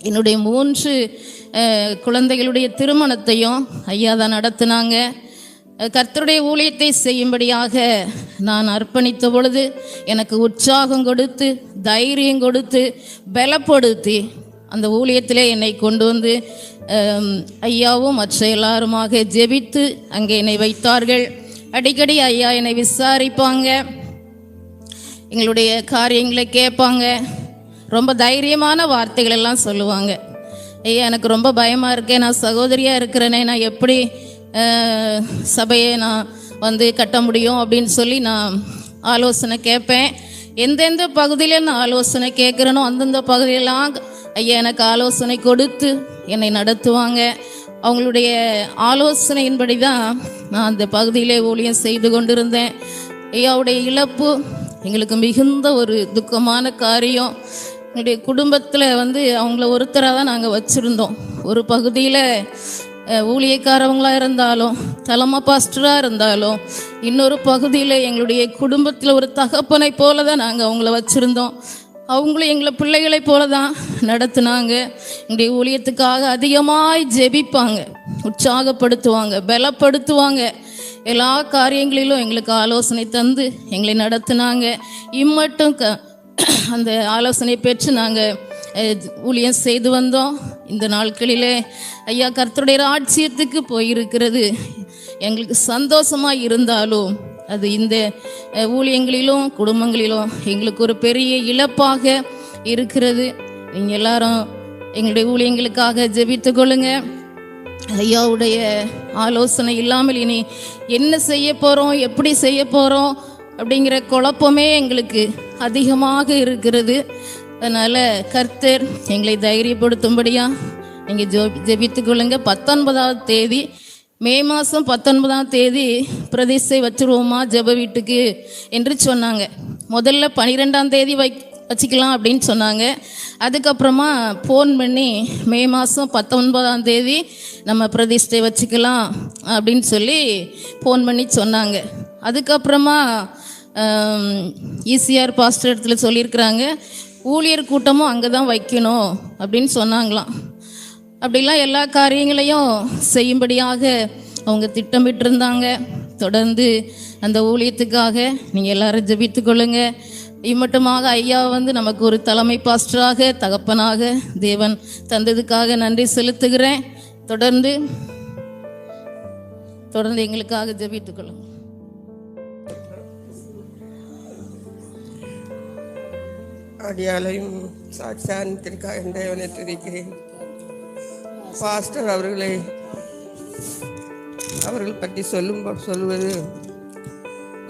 என்னுடைய 3 குழந்தைகளுடைய திருமணத்தையும் ஐயா தான் நடத்தினாங்க. கர்த்தருடைய ஊழியத்தை செய்யும்படியாக நான் அர்ப்பணித்த பொழுது எனக்கு உற்சாகம் கொடுத்து, தைரியம் கொடுத்து, பலப்படுத்தி அந்த ஊழியத்திலே என்னை கொண்டு வந்து ஐயாவும் மற்ற எல்லாருமாக ஜெபித்து அங்கே என்னை வைத்தார்கள். அடிக்கடி ஐயா என்னை விசாரிப்பாங்க, எங்களுடைய காரியங்களை கேட்பாங்க. ரொம்ப தைரியமான வார்த்தைகள் எல்லாம் சொல்லுவாங்க. ஐயா எனக்கு ரொம்ப பயமாக இருக்கேன், நான் சகோதரியாக இருக்கிறேனே, நான் எப்படி சபையை நான் கட்ட முடியும் அப்படின்னு சொல்லி நான் ஆலோசனை கேட்பேன். எந்தெந்த பகுதியில் நான் ஆலோசனை கேட்குறேனோ அந்தந்த பகுதியெல்லாம் ஐயா எனக்கு ஆலோசனை கொடுத்து என்னை நடத்துவாங்க. அவங்களுடைய ஆலோசனையின்படி தான் நான் அந்த பகுதியிலே ஊழியம் செய்து கொண்டிருந்தேன். ஐயாவுடைய இழப்பு எங்களுக்கு மிகுந்த ஒரு துக்கமான காரியம். எங்களுடைய குடும்பத்தில் அவங்கள ஒருத்தராக தான் நாங்கள் வச்சுருந்தோம். ஒரு பகுதியில் ஊழியக்காரவங்களாக இருந்தாலும், தலைமை பாஸ்டராக இருந்தாலும், இன்னொரு பகுதியில் எங்களுடைய குடும்பத்தில் ஒரு தகப்பனை போல தான் நாங்கள் அவங்கள வச்சுருந்தோம். அவங்களும் எங்களை பிள்ளைகளை போல தான் நடத்துனாங்க. எங்களுடைய ஊழியத்துக்காக அதிகமாய் ஜெபிப்பாங்க, உற்சாகப்படுத்துவாங்க, பலப்படுத்துவாங்க. எல்லா காரியங்களிலும் எங்களுக்கு ஆலோசனை தந்து எங்களை நடத்தினாங்க. இம்மட்டும் அந்த ஆலோசனை பெற்று நாங்கள் ஊழியம் செய்து வந்தோம். இந்த நாட்களிலே ஐயா கர்த்தருடைய ராஜ்யத்துக்கு போயிருக்கிறது எங்களுக்கு சந்தோஷமாக இருந்தாலும் அது இந்த ஊழியங்களிலும் குடும்பங்களிலும் எங்களுக்கு ஒரு பெரிய இழப்பாக இருக்கிறது. நீங்கள் எல்லாரும் எங்களுடைய ஊழியங்களுக்காக ஜெபித்து கொள்ளுங்க. ஐயாவுடைய ஆலோசனை இல்லாமல் இனி என்ன செய்ய போகிறோம், எப்படி செய்ய போகிறோம் அப்படிங்கிற குழப்பமே எங்களுக்கு அதிகமாக இருக்கிறது. அதனால் கர்த்தர் எங்களை தைரியப்படுத்தும்படியாக நீங்கள் ஜெபித்து கொள்ளுங்க. 19ஆம் தேதி மே மாதம் 19ஆம் தேதி பிரதிஷ்டை வச்சுருவோமா ஜெப வீட்டுக்கு என்று சொன்னாங்க. முதல்ல 12ஆம் தேதி வச்சுக்கலாம் அப்படின்னு சொன்னாங்க. அதுக்கப்புறமா ஃபோன் பண்ணி மே மாதம் 19ஆம் தேதி நம்ம பிரதிஷ்டை வச்சுக்கலாம் அப்படின்னு சொல்லி ஃபோன் பண்ணி சொன்னாங்க. அதுக்கப்புறமா ஈசிஆர் பாஸ்டர் இடத்துல சொல்லியிருக்கிறாங்க ஊழியர் கூட்டமும் அங்கே தான் வைக்கணும் அப்படின்னு சொன்னாங்களாம். அப்படிலாம் எல்லா காரியங்களையும் செய்யும்படியாக அவங்க திட்டமிட்டிருந்தாங்க. தொடர்ந்து அந்த ஊழியத்துக்காக நீங்கள் எல்லாரும் ஜெபித்து கொள்ளுங்க. இம்மட்டுமாக ஐயா நமக்கு ஒரு தலைமை பாஸ்டராக தகப்பனாக தேவன் தந்ததுக்காக நன்றி செலுத்துகிறேன். தொடர்ந்து எங்களுக்காக ஜெபித்து கொள்ளுங்க. அடியாலையும் சாட்சியானத்திற்காக தேவனை துதிக்கிறேன். பாஸ்டர் அவர்கள் பற்றி சொல்வது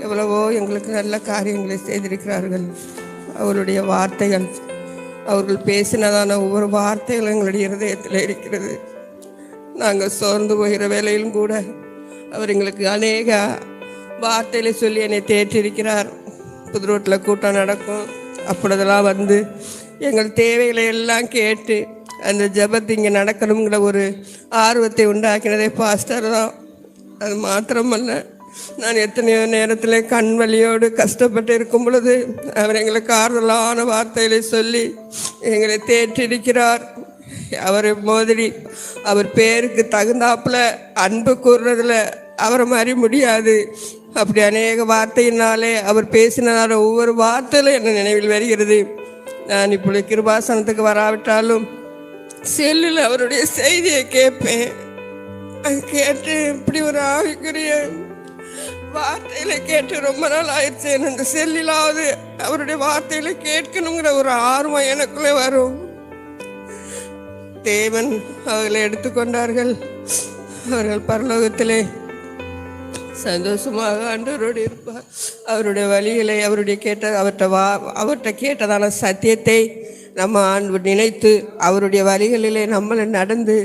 எவ்வளவோ எங்களுக்கு நல்ல காரியங்களை செய்திருக்கிறார்கள். அவருடைய வார்த்தைகள், அவர்கள் பேசினதான ஒவ்வொரு வார்த்தைகளும் எங்களுடைய இருதயத்தில் இருக்கிறது. நாங்கள் சோர்ந்து போகிற வேளையிலும் கூட அவர் எங்களுக்கு அநேக வார்த்தைகளை சொல்லி என்னை தேற்றிருக்கிறார். புது ரோட்டில் கூட்டம் நடக்கும், அப்பொழுதெல்லாம் எங்கள் தேவைகளை எல்லாம் கேட்டு அந்த ஜெபத்தை இங்கே நடக்கணுங்கிற ஒரு ஆர்வத்தை உண்டாக்கினதே பாஸ்டர் தான். அது மாத்திரமல்ல, நான் எத்தனையோ நேரத்தில் கண் வலியோடு கஷ்டப்பட்டு இருக்கும் பொழுது அவர் எங்களுக்கு ஆறுதலான வார்த்தைகளை சொல்லி எங்களை தேற்றிருக்கிறார். அவரை மோதிரி அவர் பேருக்கு தகுந்தாப்புல அன்பு கூறுறதுல அவரை மாதிரி முடியாது. அப்படி அநேக வார்த்தையினாலே அவர் பேசினால ஒவ்வொரு வார்த்தையிலும் என்ன நினைவில் வருகிறது. நான் இப்பொழுது கிருபாசனத்துக்கு வராவிட்டாலும் செல்லில் அவருடைய செய்தியை கேட்பேன். அது கேட்டு இப்படி ஒரு ஆவிக்குரிய வார்த்தையில கேட்டு ரொம்ப நாள் ஆயிடுச்சு. அந்த செல்லிலாவது அவருடைய வார்த்தையில கேட்கணுங்கிற ஒரு ஆர்வம் எனக்குள்ளே வரும். தேவன் அவர்களை எடுத்துக்கொண்டார்கள். அவர்கள் பரலோகத்திலே சந்தோஷமாக ஆண்டவரோடு இருப்பார். அவருடைய வழிகளை அவர்கிட்ட கேட்டதான சத்தியத்தை நம்ம நினைத்து அவருடைய வழிகளிலே நம்மளை நடந்து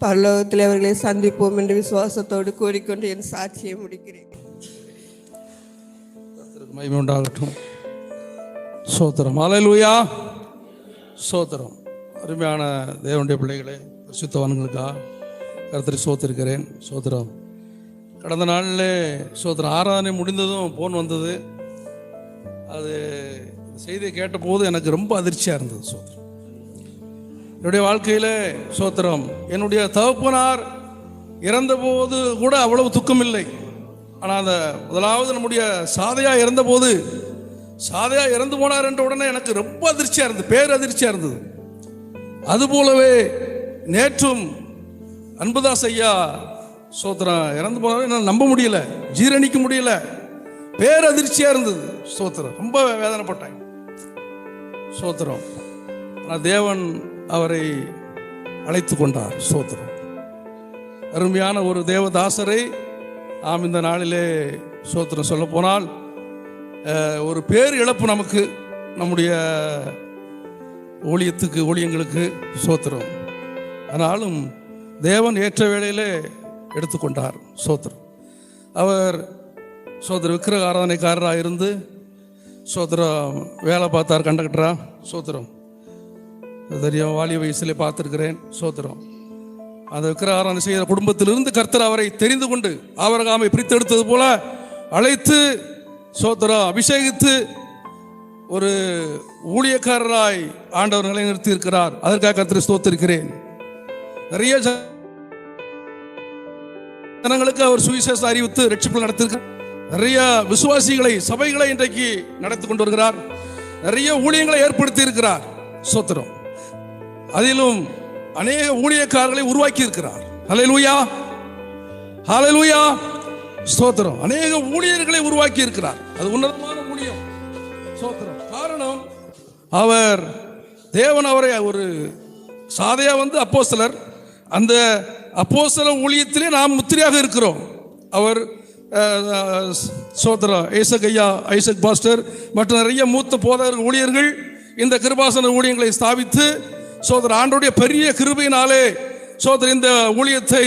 பரலோகத்தில் அவர்களை சந்திப்போம் என்று விசுவாசத்தோடு கூறிக்கொண்டு என் சாட்சியை முடிக்கிறேன். மகிமை உண்டாகட்டும். சோத்திரம். அல்லேலூயா. சோத்திரம். அருமையான தேவனுடைய பிள்ளைகளே, பரிசுத்தவான்களுக்காக கர்த்தரை சோத்திருக்கிறேன். சோத்திரம். கடந்த நாளில் சோத்திரம் ஆராதனை முடிந்ததும் ஃபோன் வந்தது. அது செய்தியை கேட்டபோது எனக்கு ரொம்ப அதிர்ச்சியாக இருந்தது. சோத்திரம். என்னுடைய வாழ்க்கையில் சோத்திரம், என்னுடைய தகப்பனார் இறந்தபோது கூட அவ்வளவு துக்கம் இல்லை. ஆனால் அந்த முதலாவது நம்முடைய சாதையாக இறந்தபோது, சாதையாக இறந்து போனார் என்ற உடனே எனக்கு ரொம்ப அதிர்ச்சியாக இருந்தது, பேரதிர்ச்சியாக இருந்தது. அதுபோலவே நேற்றும் அன்புதாஸ் ஐயா சோத்திரம் இறந்து போனாலும் என்னால் நம்ப முடியல, ஜீரணிக்க முடியல, பேரதிர்ச்சியாக இருந்தது. சோத்திரம். ரொம்ப வேதனைப்பட்டேன். சோத்திரம். ஆனால் தேவன் அவரை அழைத்து கொண்டார். சோத்திரம். அருமையான ஒரு தேவதாசரை நாம் இந்த நாளிலே சோத்திரம் சொல்ல போனால் ஒரு பேர் இழப்பு நமக்கு, நம்முடைய ஊழியங்களுக்கு சோத்திரம். ஆனாலும் தேவன் ஏற்ற வேளையிலே எடுத்துக்கொண்டார். சோத்திரம். அவர் சோத்திரம் விக்கிரக ஆராதனைக்காரராக இருந்து சோத்திரம் வேலை பார்த்தார், கண்டக்டரா. சோத்திரம். தெரியும், வாலிய வயசுல பார்த்துருக்கிறேன். சோத்திரம். அந்த விக்கிரக ஆராதனை செய்கிற குடும்பத்திலிருந்து கர்த்தர் அவரை தெரிந்து கொண்டு ஆபிரகாமை பிரித்தெடுத்தது போல அழைத்து சோத்திரம் அபிஷேகித்து ஒரு ஊழியக்காரராய் ஆண்டவர் நிலைநிறுத்தி இருக்கிறார். அதற்காக கர்த்தரை ஸ்தோத்திருக்கிறேன். நிறைய ஜனங்களுக்கு அவர் சுவிசேஷ அறிவித்து ரட்சிப்பு நடத்திருக்கிறார். நிறைய விசுவாசிகளை, சபைகளை இன்றைக்கு நடத்தி கொண்டு வருகிறார். நிறைய ஊழியங்களை ஏற்படுத்தி இருக்கிறார். ஸ்தோத்திரம். அதிலும் அநேக ஊழியக்காரர்களை உருவாக்கி இருக்கிறார். ஹல்லேலூயா, ஹல்லேலூயா, ஸ்தோத்திரம். அநேக ஊழியர்களை உருவாக்கி இருக்கிறார். அது உன்னதமான ஊழியம். ஸ்தோத்திரம். காரணம், அவர் தேவன் அவரை ஒரு சாதையா அப்போஸ்தலர். அந்த அப்போஸ்தலர் ஊழியத்திலே நாம் முத்திரையாக இருக்கிறோம். அவர் ஸ்தோத்திரம் ஐசக் பாஸ்டர் மற்றும் நிறைய மூத்த போதகர்கள் ஊழியர்கள் இந்த கிருபாசன ஊழியங்களை ஸ்தாபித்து சோதர ஆண்டோடைய பெரிய கிருபையினாலே சோதர இந்த ஊழியத்தை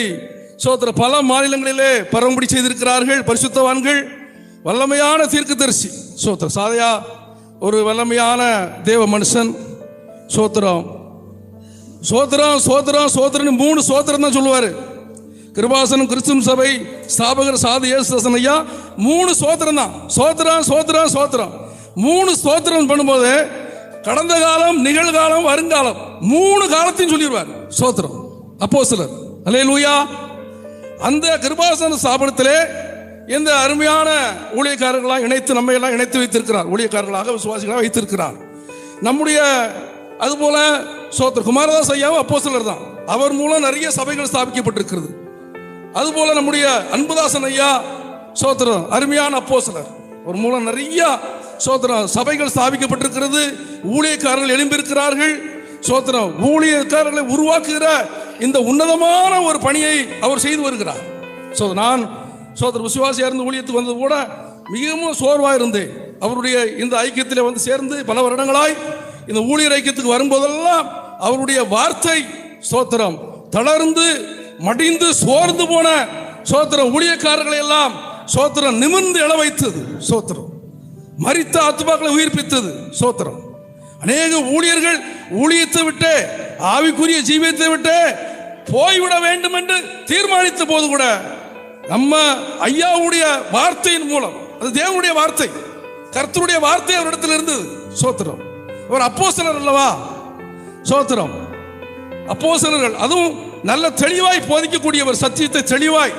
சோதர பல மாநிலங்களிலே பரம்படி செய்திருக்கிறார்கள். பரிசுத்தவான்கள், வல்லமையான தீர்க்கதரிசி சோதர சாதையா ஒரு வல்லமையான தேவ மனுஷன். சோத்திரம், சோத்திரம், சோத்திரம், சோத்திரம், 3 சோத்திரம் தான் சொல்லுவார். கிருபாசனம் கிறிஸ்துவ சபை ஸ்தாபகர் சாது இயேசுதாசன் ஐயா 3 சோத்திரம் தான். சோத்திரம், சோத்திரம், சோத்திரம். 3 சோத்திரம் பண்ணும்போது கடந்த காலம், நிகழ்காலம், வருங்காலம் 3 காலத்தையும் சொல்லிடுவார். சோத்திரம். அப்போஸ்தலர். அல்லேலூயா. அந்த கிருபாசன ஸ்தாபனத்திலே இந்த அருமையான ஊழியக்காரர்களாக இணைத்து நம்மை எல்லாம் இணைத்து வைத்திருக்கிறார். ஊழியக்காரர்களாக விசுவாசிகளாக வைத்திருக்கிறார். நம்முடைய அதுபோல சோத்திர குமாரதாஸ் ஐயாவும் அப்போஸ்தலர் தான். அவர் மூலம் நிறைய சபைகள் ஸ்தாபிக்கப்பட்டிருக்கிறது. அதுபோல நம்முடைய அன்புதாசன் ஐயா சோத்திரம் அருமையான அப்போஸ்தலர். ஒரு மூலம் நிறைய சோத்திரம் சபைகள் ஸ்தாபிக்கப்பட்டிருக்கிறது. ஊழியக்காரர்கள் எழும்பியிருக்கிறார்கள். சோத்திரம். ஊழியக்காரர்களை உருவாக்குகிற இந்த உன்னதமான ஒரு பணியை அவர் செய்து வருகிறார். நான் சோத்திர விசுவாசியாக இருந்து ஊழியத்துக்கு வந்தது கூட மிகவும் சோர்வாக இருந்தேன். அவருடைய இந்த ஐக்கியத்தில் சேர்ந்து பல வருடங்களாய் இந்த ஊழியர் ஐக்கியத்துக்கு வரும்போதெல்லாம் அவருடைய வார்த்தை சோத்திரம் தளர்ந்து மடிந்து சோர்ந்து போன சோத்திரம் ஊழியக்காரர்களை எல்லாம் சோத்திரம் நிமிர்ந்து எழ வைத்தது. சோத்திரம். மரித்த ஆத்துமாக்களை உயிர்ப்பித்தது. சோத்திரம். அநேக ஊழியர்கள் ஊழியத்தை விட்டு ஆவிக்குரிய ஜீவியத்தை விட்டு போய்விட வேண்டும் என்று தீர்மானித்த போது கூட நம்ம ஐயாவுடைய வார்த்தையின் மூலம், அது தேவனுடைய வார்த்தை, கர்த்தருடைய வார்த்தை அவரிடத்தில் இருந்தது. சோத்திரம். அவர் அப்போஸ்தலர் அல்லவா? சோத்திரம். அப்போஸ்தலர்கள் அதுவும் நல்ல தெளிவாய் போதிக்கக்கூடியவர். சத்தியத்தை தெளிவாய்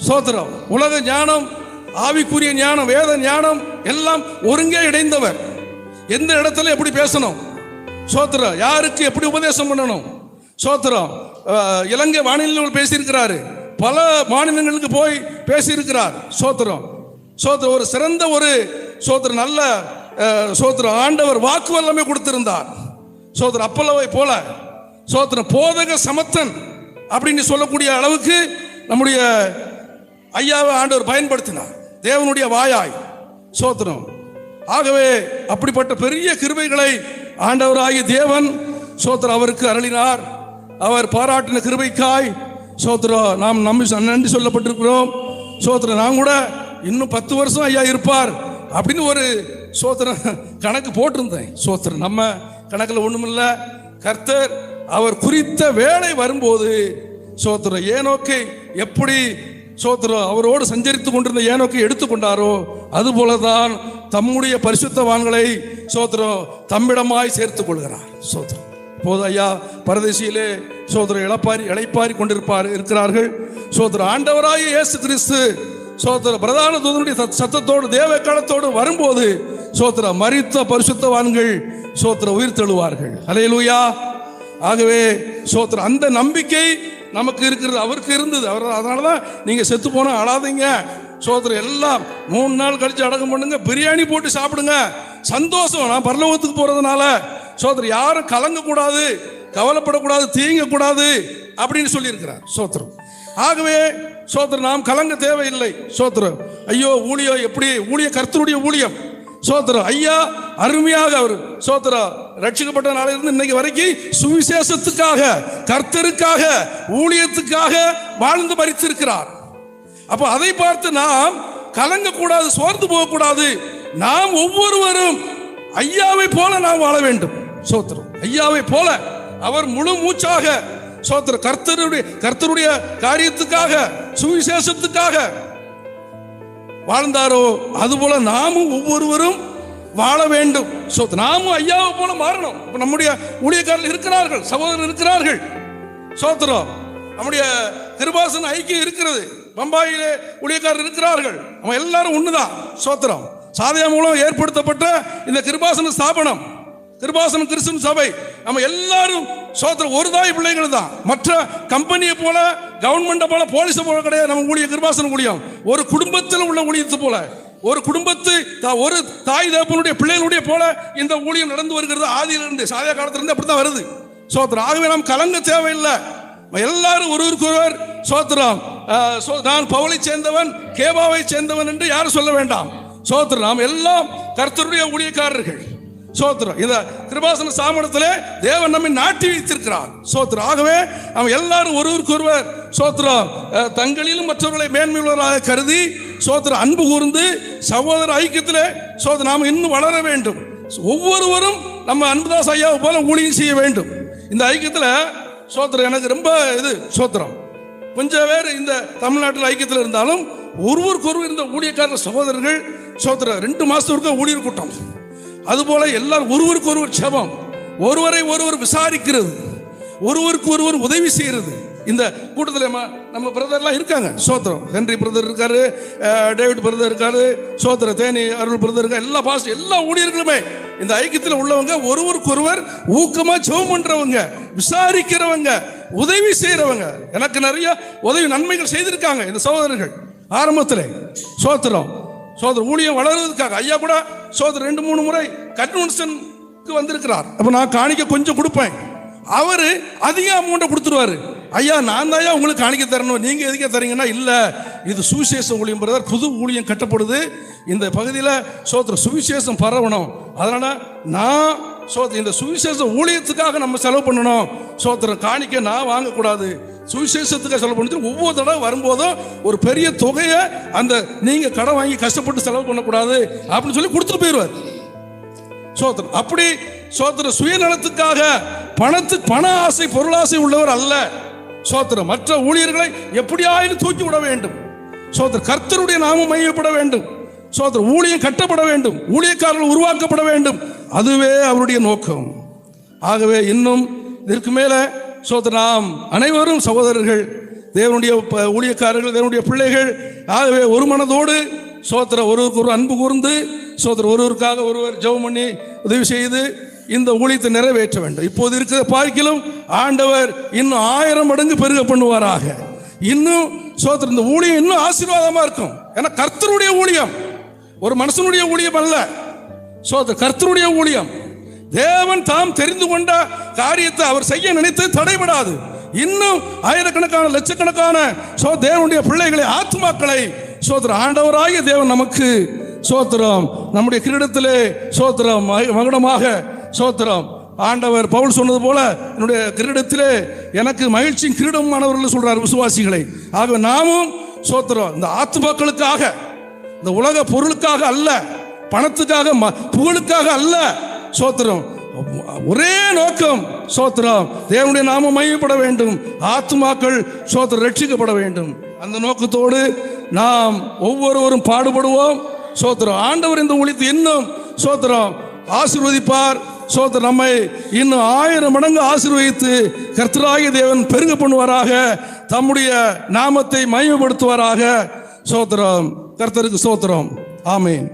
சோத்திரம். உலக ஞானம், ஆவிக்குரிய ஞானம், வேத ஞானம் எல்லாம் ஒருங்கே இணைந்தவர். எந்த இடத்துல எப்படி பேசணும், சோத்திரம், யாருக்கு எப்படி உபதேசம் பண்ணணும், சோத்திரம். இலங்கை வானிலையில் பேசியிருக்கிறாரு. பல மாநிலங்களுக்கு போய் பேசியிருக்கிறார். சோத்திரம். சோத்திரம். ஒரு சிறந்த ஒரு சோத்திரம் நல்ல சோத்திரம் ஆண்டவர் வாக்கு வல்லமை கொடுத்திருந்தார். சோத்திரம். அப்பல்லவை போல சோத்திரம் போதக சமத்தன் அப்படின்னு சொல்லக்கூடிய அளவுக்கு நம்முடைய ஐயாவை ஆண்டவர் பயன்படுத்தினார். தேவனுடைய வாயாய். சோத்திரம். ஆகவே அப்படிப்பட்ட பெரிய கிருபைகளை ஆண்டவராகிய தேவன் சோத்திரம் அவருக்கு அருளினார். அவர் பாராட்டின கிருபைக்காய் சோத்திரம் நாம் நன்றி சொல்லப்பட்டிருக்கிறோம். சோத்திரம். நான் கூட இன்னும் 10 வருஷம் ஐயா இருப்பார் அப்படின்னு ஒரு சோத்திரம் கணக்கு போட்டிருந்தேன். சோத்திரம். நம்ம கணக்கில் ஒண்ணுமில்ல. கர்த்தர் அவர் குறித்த வேலை வரும்போது சோத்திரம் ஏனோக்கை எப்படி சோத்திரம் அவரோடு சஞ்சரித்து கொண்டிருந்த ஏனோக்கை எடுத்துக்கொண்டாரோ அதுபோலதான் தம்முடைய பரிசுத்தவான்களை சோத்திரம் தம்மிடமாய் சேர்த்துக் கொள்கிறார். சோத்திரம். இப்போது ஐயா பரதேசியிலே சோத்திரம் இளைப்பாரி இருக்கிறார்கள். சோத்திரம். ஆண்டவராகிய இயேசு கிறிஸ்து சோத்திரம் பிரதான தூதனுடைய சத்தத்தோடு தேவ காலத்தோடு வரும்போது சோத்திரம் மரித்த பரிசுத்தவான்கள் சோத்திரம் உயிர் தெழுவார்கள். அல்லேலூயா. ஆகவே சோத்திரம் அந்த நம்பிக்கை நமக்கு இருக்கிறது, அவருக்கு இருந்தது. அதனாலதான் நீங்க செத்து போனா அழாதீங்க. சோத்திரம். எல்லாம் 3 நாள் கழிச்சு அடக்கம் பண்ணுங்க, பிரியாணி போட்டு சாப்பிடுங்க, சந்தோஷம். நான் பரலோகத்துக்கு போறதுனால சோத்திரம் யாரும் கலங்க கூடாது, கவலைப்படக்கூடாது, தீங்க கூடாது அப்படின்னு சொல்லி இருக்கிறார். சோத்திரம். ஆகவே சோத்திரம் நாம் கலங்க தேவையில்லை. சோத்திரம். ஐயோ ஊழியம் எப்படி கர்த்தருடைய ஊழியம். சோத்திரம். ஐயா அருமையாக அவர் சோத்திரம் ரட்சிக்கப்பட்ட நாளிலிருந்து இன்னைக்கு வரைக்கும் சுவிசேஷத்துக்காக, கர்த்தருக்காக, ஊழியத்துக்காக வாழ்ந்து மரித்திருக்கிறார். அப்ப அதை பார்த்து நாம் கலங்க கூடாது, சோர்ந்து போகக்கூடாது. நாம் ஒவ்வொருவரும் ஐயாவை போல நாம் வாழ வேண்டும். சோத்திரம். ஐயாவை போல அவர் முழு மூச்சாக சோத்திரம் கர்த்தருடைய காரியத்துக்காக, சுவிசேஷத்துக்காக வாழ்ந்தாரோ அதுபோல நாமும் ஒவ்வொருவரும் வாழ வேண்டும். நாமும் ஐயாவை போல மாறணும். நம்முடைய ஊழியக்காரர்கள் இருக்கிறார்கள், சகோதரர் இருக்கிறார்கள். சோத்திரம். நம்முடைய கிருபாசன ஐக்கியம் இருக்கிறது. பம்பாயிலே ஊழியக்காரர் இருக்கிறார்கள். நம்ம எல்லாரும் ஒண்ணுதான். சோத்திரம். சாதையா மூலம் ஏற்படுத்தப்பட்ட இந்த கிருபாசன ஸ்தாபனம், கிருபாசனம் கிறிஸ்துவின் சபை, நம்ம எல்லாரும் சோத்திரம் ஒரு தாய் பிள்ளைகள் தான். மற்ற கம்பெனியை போல, கவர்மெண்ட்டை போல, போலீஸை போல கிடையாது நம்ம ஊழிய கிருபாசன ஊழியம். ஒரு குடும்பத்தில் உள்ள ஊழியத்தை போல, ஒரு குடும்பத்து ஒரு தாய் தகப்பனுடைய பிள்ளைகளுடைய போல இந்த ஊழியம் நடந்து வருகிறது. ஆதியிலிருந்து சாதையா காலத்திலிருந்து அப்படித்தான் வருது. சோத்திரம். ஆகவே நாம் கலங்க தேவையில்லை. எல்லாரும் ஒருவருக்கொருவர் சோத்திரம். நான் பவுலை சேர்ந்தவன், கேபாவை சேர்ந்தவன் என்று யாரும் சொல்ல வேண்டாம். சோத்திரம். நாம் எல்லாம் கர்த்தருடைய ஊழியக்காரர்கள். சோத்திரம். இந்த கிருபாசன ஸ்தாபனத்திலே தேவன் நம்மை நாட்டி வைத்திருக்கிறார். சோத்திரம். ஆகவே நாம் எல்லாரும் ஒருவருக்கொருவர் சோத்திரம் தங்களிலும் மற்றவர்களை மேன்மையுள்ளவராக கருதி சோத்திரம் அன்பு கூர்ந்து சகோதர ஐக்கியத்திலே சோத்திரம் நாம் இன்னும் வளர வேண்டும். ஒவ்வொருவரும் நம்ம அன்புதாஸ் ஐயாவை போல ஊழியம் செய்ய வேண்டும். இந்த ஐக்கியத்தில் சோத்திரம் எனக்கு ரொம்ப சோத்திரம். கொஞ்சம் பேர் இந்த தமிழ்நாட்டில் ஐக்கியத்தில் இருந்தாலும் ஒருவருக்கொருவர் இந்த ஊழியக்காரர் சகோதரர்கள் சோத்திரம் 2 மாசத்துக்கு ஊழியர் கூட்டம். அதுபோல எல்லாரும் ஒருவருக்கு ஒருவர் ஜெபம், ஒருவரை ஒருவர் விசாரிக்கிறது, ஒருவருக்கு ஒருவர் உதவி செய்யறது. இந்த கூட்டத்தில் நம்ம பிரதர்லாம் இருக்காங்க. சோத்திரம். ஹென்றி பிரதர் இருக்காரு, டேவிட் பிரதர் இருக்காரு, சோத்திர தேனி அருள் பிரதர் இருக்காரு, எல்லா பாஸ்டர், எல்லா ஊழியர்களுமே இந்த ஐக்கியத்தில் உள்ளவங்க ஒருவருக்கு ஒருவர் ஊக்கமா ஜெபம் பண்றவங்க, விசாரிக்கிறவங்க, உதவி செய்யறவங்க. எனக்கு நிறைய உதவி நன்மைகள் செய்திருக்காங்க இந்த சகோதரர்கள் ஆரம்பத்தில். சோத்திரம். சோதர் ஊழியம் வளர்றதுக்காக ஐயா கூட சோதர் 2-3 முறை கன்வென்ஷனுக்கு வந்திருக்கிறார். அப்போ நான் காணிக்க கொஞ்சம் கொடுப்பேன், அவர் அதிக அமௌண்ட்டை கொடுத்துருவாரு. ஐயா நான் தான் உங்களுக்கு காணிக்க தரணும், நீங்கள் எதுக்கே தரீங்கன்னா இல்லை, இது சுவிசேஷ ஊழியம் பிரதர், புது ஊழியம் கட்டப்படுது இந்த பகுதியில், சோத்திர சுவிசேஷம் பரவணும், அதனால் நான் சோத்திர இந்த சுவிசேஷ ஊழியத்துக்காக நம்ம செலவு பண்ணணும். சோத்திரம் காணிக்க நான் வாங்கக்கூடாது, சுவிசேஷத்துக்காக செலவு பண்ணி ஒவ்வொரு தடவை வரும்போதும் ஒரு பெரிய தொகையை அந்த நீங்கள் கடன் வாங்கி கஷ்டப்பட்டு செலவு பண்ணக்கூடாது அப்படின்னு சொல்லி கொடுத்துட்டு போயிடுவார். சோத்திரம். அப்படி சோத்திர சுயநலத்துக்காக பண ஆசை பொருளாசை உள்ளவர் அல்ல. சோத்திரம். மற்ற ஊழியர்களை எப்படியாயிலும் தூக்கி விட வேண்டும். சோத்திர கர்த்தருடைய நாமம் மையப்பட வேண்டும். சோத்திர ஊழியம் கட்டப்பட வேண்டும், ஊழியக்காரர்கள் உருவாக்கப்பட வேண்டும், அதுவே அவருடைய நோக்கம். ஆகவே இன்னும் இதற்கு மேலே சோத்திர நாம் அனைவரும் சகோதரர்கள், தேவனுடைய ஊழியக்காரர்கள், தேவனுடைய பிள்ளைகள். ஆகவே ஒரு மனதோடு சோத்திர ஒருவருக்கு ஒரு அன்பு கூர்ந்து சோத்திர ஒருவருக்காக ஒருவர் ஜெபம் பண்ணி உதவி செய்து இந்த ஊழியத்தை நிறைவேற்ற வேண்டும். இப்போது இருக்கிற பார்க்கிலும் ஆண்டவர் இன்னும் 1000 மடங்கு பெருக பண்ணுவாராக. இன்னும் சோத்திர இந்த ஊழியம் இன்னும் ஆசீர்வாதமா இருக்கும். ஏன்னா கர்த்தருடைய ஊழியம் ஒரு மனுஷனுடைய ஊழியம் அல்ல. சோத்திர கர்த்தருடைய ஊழியம். தேவன் தாம் தெரிந்து கொண்ட காரியத்தை அவர் செய்ய நினைத்து தடைபடாது. இன்னும் ஆயிரக்கணக்கான லட்சக்கணக்கான தேவனுடைய பிள்ளைகளை, ஆத்மாக்களை சோத்திர ஆண்டவராகிய தேவன் நமக்கு சோத்திரம் நம்முடைய கிரீடத்திலே சோத்திரம் மகுடமாக சோத்திரம். ஆண்டவர் பவுல் சொன்னது போல என்னுடைய கிரீடத்திலே எனக்கு மகிழ்ச்சியின் கிரீடமானவர்கள் சொல்றார் விசுவாசிகளை. ஆக நாமும் சோத்திரம் இந்த ஆத்மாக்களுக்காக, இந்த உலக பொருளுக்காக அல்ல, பணத்துக்காக புகழுக்காக அல்ல, சோத்திரம் ஒரே நோக்கம். சோத்திரம் தேவனுடைய நாமம் மையப்பட வேண்டும், ஆத்மாக்கள் சோத்திரம் ரட்சிக்கப்பட வேண்டும். அந்த நோக்கத்தோடு நாம் ஒவ்வொருவரும் பாடுபடுவோம். சோத்திரம் ஆண்டவர் இந்த ஊழியத்தை இன்னும் சோத்திரம் ஆசீர்வதிப்பார். சோத்திரம் நம்மை இன்னும் 1000 மடங்கு ஆசீர்வதித்து கர்த்தராகிய தேவன் பெருக பண்ணுவாராக, தம்முடைய நாமத்தை மையப்படுத்துவாராக. சோத்திரம் கர்த்தருக்கு சோத்திரம். ஆமென்.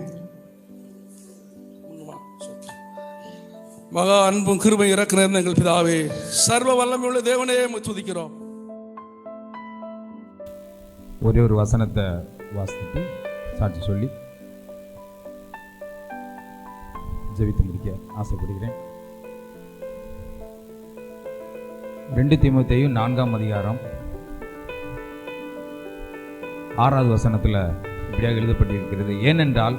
மகா அன்பும் கிருபை இறக்க நேர்ந்த எங்கள் பிதாவே, சர்வ வல்லமையுள்ள தேவனே துதிக்கிறோம். ஒரே ஒரு வசனத்தை வாசித்து சாட்சி சொல்லி ஜெபித்து முடிக்க ஆசைப்படுகிறேன். 2 தீமோத்தேயு 4ஆம் அதிகாரம் 6வது வசனத்தில் இப்படியாக எழுதப்பட்டிருக்கிறது. ஏனென்றால்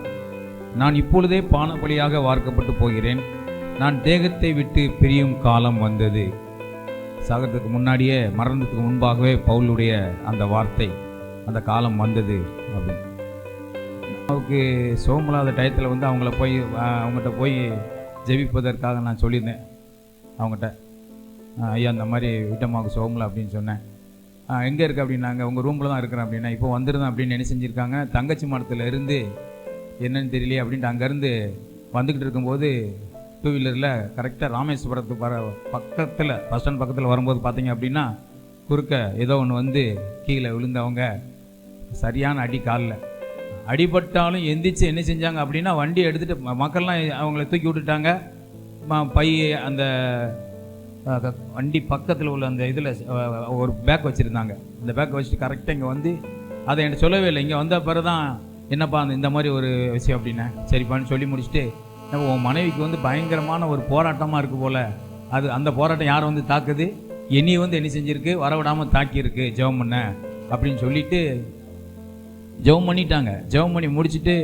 நான் இப்பொழுதே பானபலியாக வார்க்கப்பட்டு போகிறேன், நான் தேகத்தை விட்டு பிரியும் காலம் வந்தது. சாகத்துக்கு முன்னாடியே, மரணத்துக்கு முன்பாகவே பவுலுடைய அந்த வார்த்தை, அந்த காலம் வந்தது அப்படின்னு. அவருக்கு சோமலாத டயத்தில் வந்து அவங்ககிட்ட போய் ஜெபிப்பதற்காக நான் சொல்லியிருந்தேன். அவங்ககிட்ட ஐயா இந்த மாதிரி விட்டம்மாவுக்கு சோமலா அப்படின்னு சொன்னேன். எங்கே இருக்குது அப்படின்னாங்க, உங்கள் ரூமில் தான் இருக்கிறேன் அப்படின்னா. இப்போ வந்துருந்தேன் அப்படின்னு என்ன செஞ்சுருக்காங்க, தங்கச்சி மரத்தில் இருந்து என்னன்னு தெரியலையே அப்படின்ட்டு அங்கேருந்து வந்துக்கிட்டு இருக்கும்போது 2 வீலரில் கரெக்டாக ராமேஸ்வரத்துக்கு பக்கத்தில் பஸ் ஸ்டாண்ட் பக்கத்தில் வரும்போது பார்த்தீங்க அப்படின்னா குறுக்க ஏதோ ஒன்று வந்து கீழே விழுந்தவங்க சரியான அடி காலில். அடிபட்டாலும் எந்திரிச்சு என்ன செஞ்சாங்க அப்படின்னா வண்டியை எடுத்துகிட்டு மக்கள்லாம் அவங்கள தூக்கி விட்டுட்டாங்க. பை அந்த வண்டி பக்கத்தில் உள்ள அந்த இதில் ஒரு பேக் வச்சுருந்தாங்க. அந்த பேக் வச்சுட்டு கரெக்டாக இங்கே வந்து அதை என்கிட்ட சொல்லவே இல்லை. இங்கே வந்த பிறகு தான் என்னப்பா இந்த மாதிரி ஒரு விஷயம் அப்படின்னா சரிப்பான்னு சொல்லி முடிச்சுட்டு, உன் மனைவிக்கு வந்து பயங்கரமான ஒரு போராட்டமாக இருக்குது போல், அது அந்த போராட்டம் யாரை வந்து தாக்குது, என்னையை வந்து என்ன செஞ்சுருக்கு, வரவிடாமல் தாக்கியிருக்கு, ஜெபம் பண்ண அப்படின்னு சொல்லிட்டு ஜெபம் பண்ணிட்டாங்க. ஜெபம் பண்ணி முடிச்சுட்டு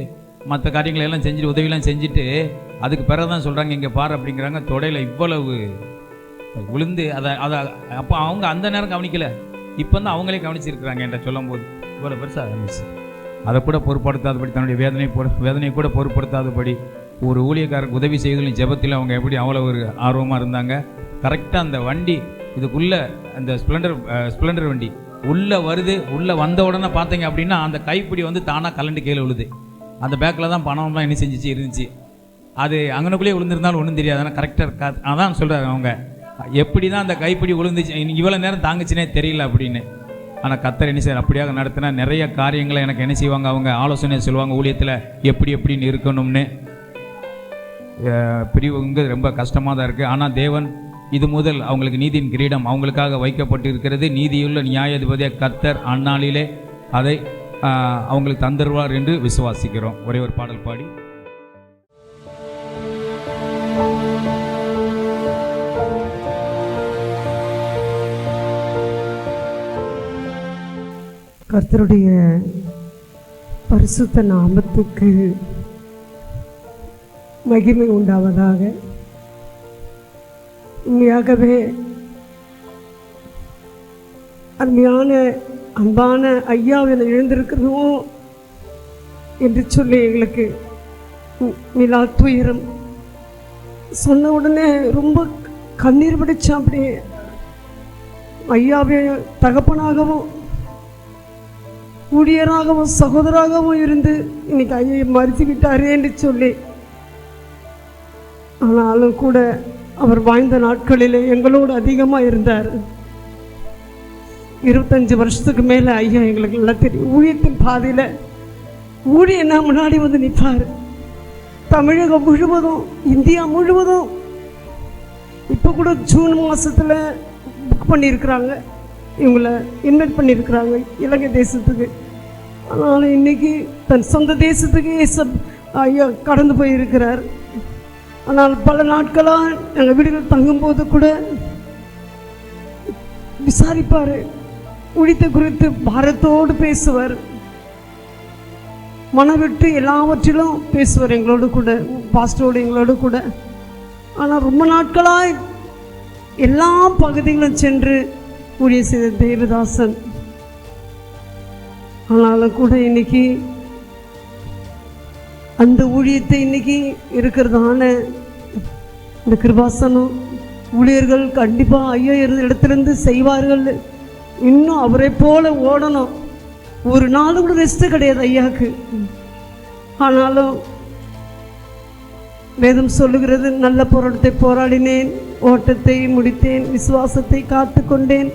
மற்ற காரியங்களை எல்லாம் செஞ்சுட்டு உதவியெல்லாம் செஞ்சுட்டு அதுக்கு பிறகு தான் சொல்கிறாங்க, இங்கே பாரு அப்படிங்கிறாங்க, தொடையில் இவ்வளவு விழுந்து அதை அப்போ அவங்க அந்த நேரம் கவனிக்கலை, இப்போ தான் அவங்களே கவனிச்சிருக்கிறாங்க என்கிட்ட சொல்லும் போது. இவ்வளோ பெருசாக இருந்துச்சு. அதை கூட பொருட்படுத்தாதபடி, தன்னுடைய வேதனையை கூட பொருட்படுத்தாதபடி ஒரு ஊழியக்காரருக்கு உதவி செய்வதிலும் ஜெபத்தில் அவங்க எப்படி அவ்வளோ ஒரு ஆர்வமாக இருந்தாங்க. கரெக்டாக அந்த வண்டி இதுக்குள்ளே அந்த ஸ்ப்ளெண்டர் வண்டி உள்ளே வருது. உள்ளே வந்த உடனே பார்த்தீங்க அப்படின்னா அந்த கைப்பிடி வந்து தானாக கலண்டு கீழே விழுது. அந்த பேக்கில் தான் பணம்லாம் என்ன செஞ்சிச்சு இருந்துச்சு. அது அங்கனுக்குள்ளேயே விழுந்திருந்தாலும் ஒன்றும் தெரியாது. ஆனால் கரெக்டாக அதான் சொல்கிறாங்க அவங்க, எப்படி தான் அந்த கைப்பிடி விழுந்துச்சு இவ்வளோ நேரம் தாங்குச்சுனே தெரியல அப்படின்னு. ஆனால் கர்த்தர் என்ன செய்வார், அப்படியாக நடத்தினா நிறைய காரியங்களை எனக்கு என்ன செய்வாங்க, அவங்க ஆலோசனை சொல்லுவாங்க ஊழியத்தில் எப்படின்னு இருக்கணும்னு. பிரிவுங்க ரொம்ப கஷ்டமாக தான் இருக்குது. ஆனால் தேவன் இது முதல் அவங்களுக்கு நீதியின் கிரீடம் அவங்களுக்காக வைக்கப்பட்டு இருக்கிறது. நீதியுள்ள நியாயாதிபதியாக கர்த்தர் அந்நாளிலே அதை அவங்களுக்கு தந்துருவார் என்று விசுவாசிக்கிறோம். ஒரே ஒரு பாடல் பாடி கர்த்தருடைய பரிசுத்த நாமத்துக்கு மகிமை உண்டாவதாக. உண்மையாகவே அருமையான அன்பான ஐயாவில் எழுந்திருக்கிறோம் என்று சொல்லி எங்களுக்கு மிலா துயரம் சொன்ன உடனே ரொம்ப கண்ணீர் பிடிச்சா. அப்படியே ஐயாவே தகப்பனாகவும் ஊழியராகவும் சகோதராகவும் இருந்து இன்னைக்கு ஐயா மறுத்து விட்டாரே என்று சொல்லி, ஆனாலும் கூட அவர் வாழ்ந்த நாட்களில் எங்களோடு அதிகமாக இருந்தார். 25 வருஷத்துக்கு மேலே ஐயா எங்களுக்கு நல்லா தெரியும். ஊழியத்தின் பாதையில் ஊழியன்னா முன்னாடி வந்து நிற்பார். தமிழகம் முழுவதும், இந்தியா முழுவதும். இப்போ கூட ஜூன் மாதத்தில் புக் பண்ணியிருக்கிறாங்க, இவங்களை இன்வைட் பண்ணியிருக்கிறாங்க இலங்கை தேசத்துக்கு. ஆனாலும் இன்னைக்கு தன் சொந்த தேசத்துக்கு ஐயா கடந்து போயிருக்கிறார். ஆனால் பல நாட்களாக எங்கள் வீடுகள் தங்கும்போது கூட விசாரிப்பார், ஊழியத்தை குறித்து பாரத்தோடு பேசுவார், மனவிட்டு எல்லாவற்றிலும் பேசுவார் எங்களோடு கூட, பாஸ்டரோடு எங்களோடு கூட. ஆனால் ரொம்ப நாட்களாக எல்லா பகுதிகளும் சென்று ஊழியம் செய்த தேவதாசன். ஆனாலும் கூட இன்னைக்கு அந்த ஊழியத்தை இன்னைக்கு இருக்கிறதான இந்த கிருபாசனம் ஊழியர்கள் கண்டிப்பாக ஐயா இருந்த இடத்துலேருந்து செய்வார்கள். இன்னும் அவரை போல ஓடணும். ஒரு நாள் கூட ரெஸ்ட்டு கிடையாது ஐயாவுக்கு. ஆனாலும் வேதம் சொல்லுகிறது, நல்ல போராட்டத்தை போராடினேன், ஓட்டத்தை முடித்தேன், விசுவாசத்தை காத்து கொண்டேன்,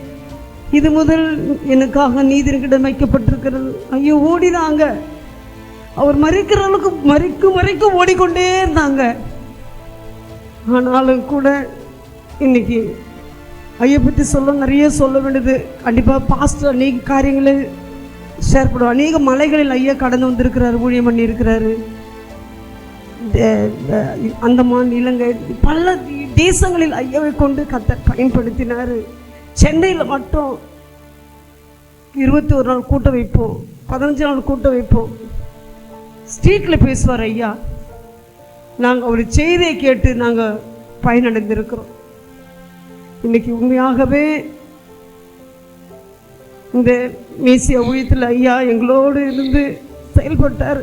இது முதல் எனக்காக நீதியிடம் வைக்கப்பட்டிருக்கிறது. ஐயோ ஓடினாங்க. அவர் மறிக்கிற அளவுக்கு மறிக்கும் ஓடிக்கொண்டே இருந்தாங்க. ஆனாலும் கூட இன்னைக்கு ஐயா பற்றி நிறைய சொல்ல வேண்டியது. கண்டிப்பாக பாஸ்டர் அநேக காரியங்களை ஷேர் பண்ணுவோம். அநேக மலைகளில் ஐயா கடந்து வந்திருக்கிறாரு, ஊழியம் பண்ணியிருக்கிறாரு. அந்தமான், இலங்கை, பல தேசங்களில் ஐயாவை கொண்டு கர்த்தர் பயன்படுத்தினார். சென்னையில் மட்டும் 21 நாள் கூட்டம் வைப்போம், 15 நாள் கூட்டம் வைப்போம். ஸ்ட்ரீட்டில் பேசுவார் ஐயா. நாங்கள் ஒரு செய்தியை கேட்டு நாங்கள் பயனடைந்திருக்கிறோம். இன்னைக்கு உண்மையாகவே இந்த மேசியா ஊழியத்தில் ஐயா எங்களோடு இருந்து செயல்பட்டார்,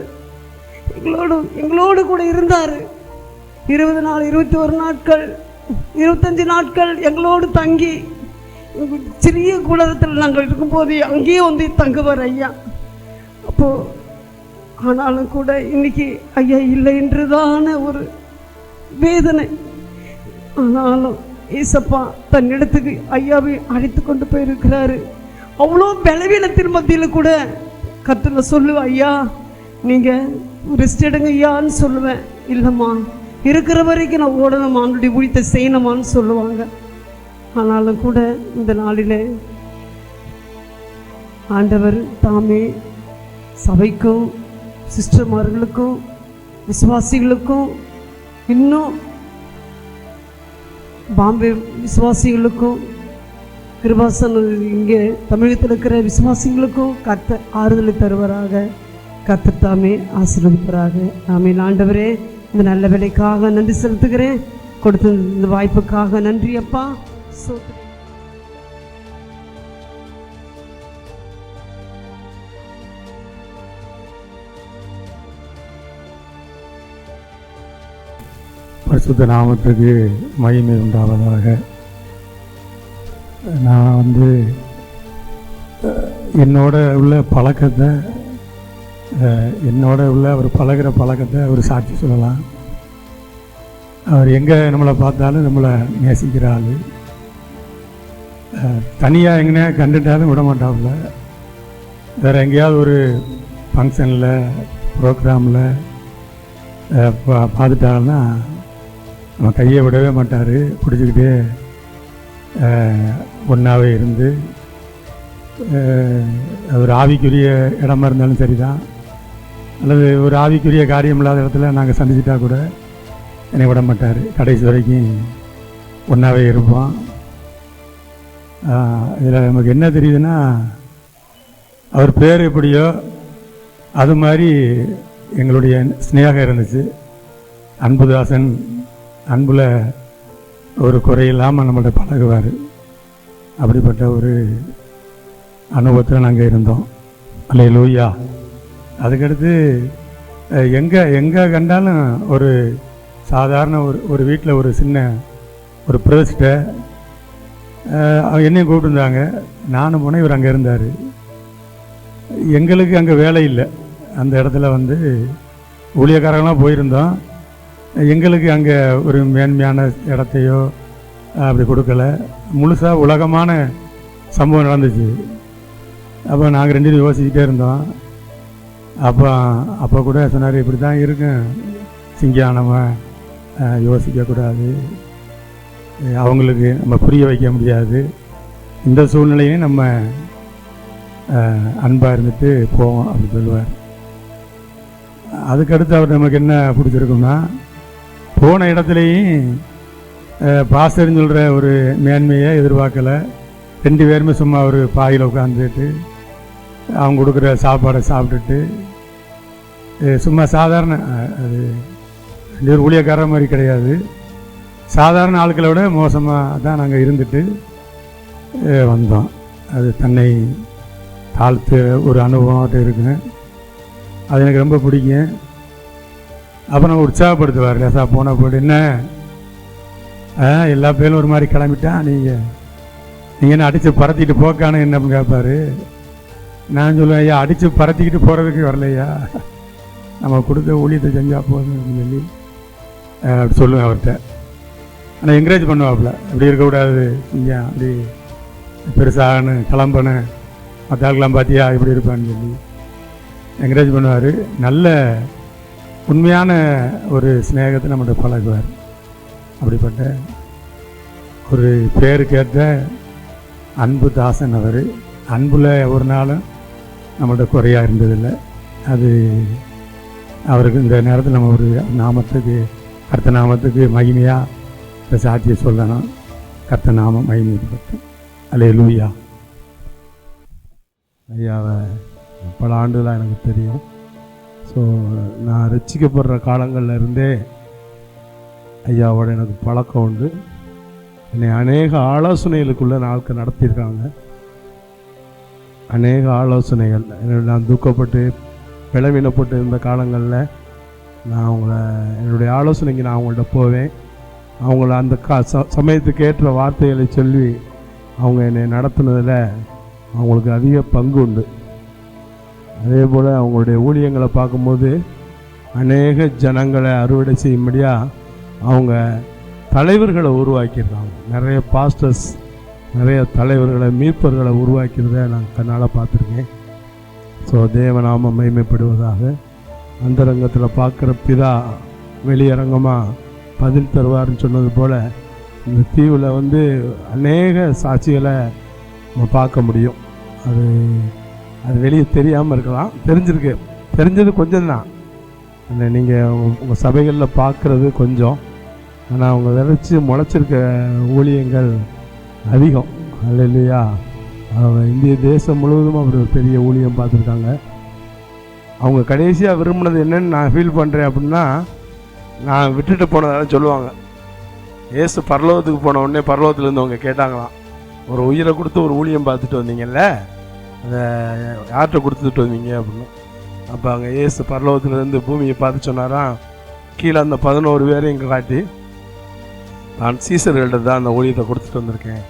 எங்களோடு கூட இருந்தார். 20 நாள், 21 நாட்கள், 25 நாட்கள் எங்களோடு தங்கி சிறிய கூடத்தில் நாங்கள் இருக்கும்போது அங்கேயே வந்து தங்குவார் ஐயா. அப்போது ஆனாலும் கூட இன்னைக்கு ஐயா இல்லை என்றுதான ஒரு வேதனை. ஆனாலும் ஏசப்பா தன்னிடத்துக்கு ஐயாவை அழைத்து கொண்டு போயிருக்கிறாரு. அவ்வளோ பலவீனத்தின் மத்தியில் கூட கர்த்தர் சொல்லுவா, ஐயா நீங்கள் ரெஸ்ட் எடுங்க ஐயான்னு சொல்லுவேன். இல்லைம்மா, இருக்கிற வரைக்கும் நான் ஓடணும், ஆண்டுடைய ஊழியத்தை செய்யணுமான்னு சொல்லுவாங்க. ஆனாலும் கூட இந்த நாளில் ஆண்டவர் தாமே சபைக்கும் சிஸ்டர்மார்களுக்கும் விசுவாசிகளுக்கும் இன்னும் பாம்பே விசுவாசிகளுக்கும் கிருபாசனம் இங்கே தமிழகத்தில் இருக்கிற விசுவாசிகளுக்கும் கர்த்தர் ஆறுதலை தருவராக. கர்த்தர் தாமே ஆசீர்வதிப்பராக. ஆமென். ஆண்டவரே, இந்த நல்ல வேலைக்காக நன்றி செலுத்துகிறேன். கொடுத்த இந்த வாய்ப்புக்காக நன்றி அப்பா. பரிசுத்த நாமத்துக்கு மகிமை உண்டாவதாக. நான் என்னோட உள்ள பழக்கத்தை, என்னோட உள்ள அவர் பழகிற பழக்கத்தை அவர் சாட்சி சொல்லலாம். அவர் எங்கே நம்மளை பார்த்தாலும் நம்மளை நேசிக்கிற ஆள். தனியாக எங்கேனா கண்டுட்டாலும் விட மாட்டாப்புல. வேறு எங்கேயாவது ஒரு ஃபங்க்ஷனில் ப்ரோக்ராமில் பார்த்துட்டாங்கன்னா நம்ம கையை விடவே மாட்டார். பிடிச்சிக்கிட்டே ஒன்றாவே இருந்து, ஒரு ஆவிக்குரிய இடமா இருந்தாலும் சரி தான், அல்லது ஒரு ஆவிக்குரிய காரியம் இல்லாத இடத்துல நாங்கள் சந்திச்சிட்டா கூட என்னை விட மாட்டார். கடைசி வரைக்கும் ஒன்றாவே இருப்போம். இதில் நமக்கு என்ன தெரியுதுன்னா, அவர் பேர் எப்படியோ அது மாதிரி எங்களுடைய ஸ்நேகம் இருந்துச்சு. அன்புதாசன் அன்பில் ஒரு குறையில்லாமல் நம்மள்ட்ட பழகுவார். அப்படிப்பட்ட ஒரு அனுபவத்தில் நாங்கள் இருந்தோம். அல்லேலூயா. அதுக்கடுத்து எங்கே கண்டாலும் ஒரு சாதாரண ஒரு வீட்டில் ஒரு சின்ன ஒரு பிரதர்ஸ்ட்டை என்னையும் கூப்பிட்டுருந்தாங்க. நானும் போனேன், இவர் அங்கே இருந்தார். எங்களுக்கு அங்கே வேலை இல்லை. அந்த இடத்துல ஊழியக்காரங்களாம் போயிருந்தோம். எங்களுக்கு அங்கே ஒரு மேன்மையான இடத்தையோ அப்படி கொடுக்கல. முழுசாக உலகமான சம்பவம் நடந்துச்சு. அப்போ நாங்கள் 2 பேரும் யோசிச்சுட்டே இருந்தோம். அப்போ கூட சொன்னார், இப்படி தான் இருக்கும் சிங்கியானவன், யோசிக்கக்கூடாது, அவங்களுக்கு நம்ம புரிய வைக்க முடியாது, இந்த சூழ்நிலையும் நம்ம அன்பாக இருந்துட்டு போவோம் அப்படின்னு சொல்லுவார். அதுக்கடுத்து அவர் நமக்கு என்ன பிடிச்சிருக்குன்னா, போன இடத்துலையும் பாஸ்டர்னு சொல்கிற ஒரு மேன்மையை எதிர்பார்க்கலை. 2 பேருமே சும்மா ஒரு பாயில் உட்காந்துட்டு அவங்க கொடுக்குற சாப்பாடை சாப்பிட்டுட்டு சும்மா சாதாரண, அது 2 பேர் ஊழியக்காரர் மாதிரி கிடையாது, சாதாரண ஆட்களை விட மோசமாக தான் நாங்கள் இருந்துட்டு வந்தோம். அது தன்னை தாழ்த்து ஒரு அனுபவம் இருக்குங்க. அது எனக்கு ரொம்ப பிடிக்கும். அப்புறம் உற்சாகப்படுத்துவார். லேசாக போன போய்ட்டு, என்ன எல்லா பேரும் ஒரு மாதிரி கிளம்பிட்டான், நீங்கள் என்ன அடித்து பறத்திக்கிட்டு போக்கானு என்ன கேட்பார். நான் சொல்லுவேன், ஐயா அடித்து பறத்திக்கிட்டு போகிறதுக்கு வரலையா, நம்ம கொடுத்த ஊழியத்தை செஞ்சால் போதும் அப்படின்னு சொல்லி அப்படி சொல்லுவேன் அவர்கிட்ட. ஆனால் என்கரேஜ் பண்ணுவாப்புல, அப்படி இருக்கக்கூடாது, இங்கே அப்படி பெருசாகனு கிளம்புன்னு மற்ற ஆளுக்கெல்லாம் பார்த்தியா இப்படி இருப்பான்னு சொல்லி என்கரேஜ் பண்ணுவார். நல்ல உண்மையான ஒரு ஸ்நேகத்தை நம்மகிட்ட பழகுவார். அப்படிப்பட்ட ஒரு பேருக்கேற்ற அன்பு தாசன் அவர். அன்பில் ஒரு நாளும் நம்மள்ட்ட குறையாக இருந்ததில்லை. அது அவருக்கு இந்த நேரத்தில் நம்ம ஒரு நாமத்துக்கு, கர்த்த நாமத்துக்கு மகிமையாக இந்த சாட்சியை சொல்லணும். கர்த்த நாமம் மகிமைப்படும். அல்லேலூயா. ஐயாவை பல ஆண்டுகளாக எனக்கு தெரியும். ஸோ நான் ரட்சிக்கப்படுற காலங்களில் இருந்தே ஐயாவோட எனக்கு பழக்கம் உண்டு. என்னை அநேக ஆலோசனைகளுக்குள்ளே நாட்கள் நடத்தியிருக்காங்க. அநேக ஆலோசனைகள் நான் துக்கப்பட்டு பிளவினப்பட்டு இருந்த காலங்களில் நான் என்னுடைய ஆலோசனைக்கு நான் அவங்கள்ட்ட போவேன். அவங்கள அந்த சமயத்துக்கு ஏற்ற வார்த்தைகளை சொல்லி அவங்க என்னை நடத்துனதில் அவங்களுக்கு அதிக பங்கு உண்டு. அதே போல் அவங்களுடைய ஊழியங்களை பார்க்கும்போது அநேக ஜனங்களை அறுவடை செய்யும்படியாக அவங்க தலைவர்களை உருவாக்கியிருக்காங்க. நிறைய பாஸ்டர்ஸ், நிறைய தலைவர்களை, மீட்பர்களை உருவாக்கிறத நான் கண்ணால் பார்த்துருக்கேன். ஸோ தேவநாமம் மகிமைப்படுவதாக. அந்தரங்கத்தில் பார்க்குற பிதா வெளியரங்கமாக பதில் தருவார்னு சொன்னது போல் இந்த தீவில் வந்து அநேக சாட்சிகளை நம்ம பார்க்க முடியும். அது வெளியே தெரியாமல் இருக்கலாம், தெரிஞ்சது கொஞ்சம்தான். அந்த நீங்கள் உங்கள் சபைகளில் பார்க்குறது கொஞ்சம், ஆனால் அவங்க விதைச்சி முளைச்சிருக்க ஊழியங்கள் அதிகம். அல்லேலூயா. அவங்க இந்திய தேசம் முழுவதும் அப்படி ஒரு பெரிய ஊழியம் பார்த்துருக்காங்க. அவங்க கடைசியாக விரும்பினது என்னன்னு நான் ஃபீல் பண்ணுறேன் அப்படின்னா, நான் விட்டுட்டு போனதால சொல்லுவாங்க, ஏசு பரலோகத்துக்கு போன உடனே பரலோகத்துலேருந்து அவங்க கேட்டாங்களாம், ஒரு உயிரை கொடுத்து ஒரு ஊழியம் பார்த்துட்டு வந்தீங்கல்ல, அதை யார்கிட்ட கொடுத்துட்டு வந்தீங்க அப்படின்னு. அப்போ அங்கே ஏசு பரலோகத்துலேருந்து பூமியை பார்த்து சொன்னாராம், கீழே அந்த 11 பேரையும் இங்கே காட்டி, நான் சீசர்கள்ட்ட தான் அந்த ஊழியத்தை கொடுத்துட்டு வந்திருக்கேன்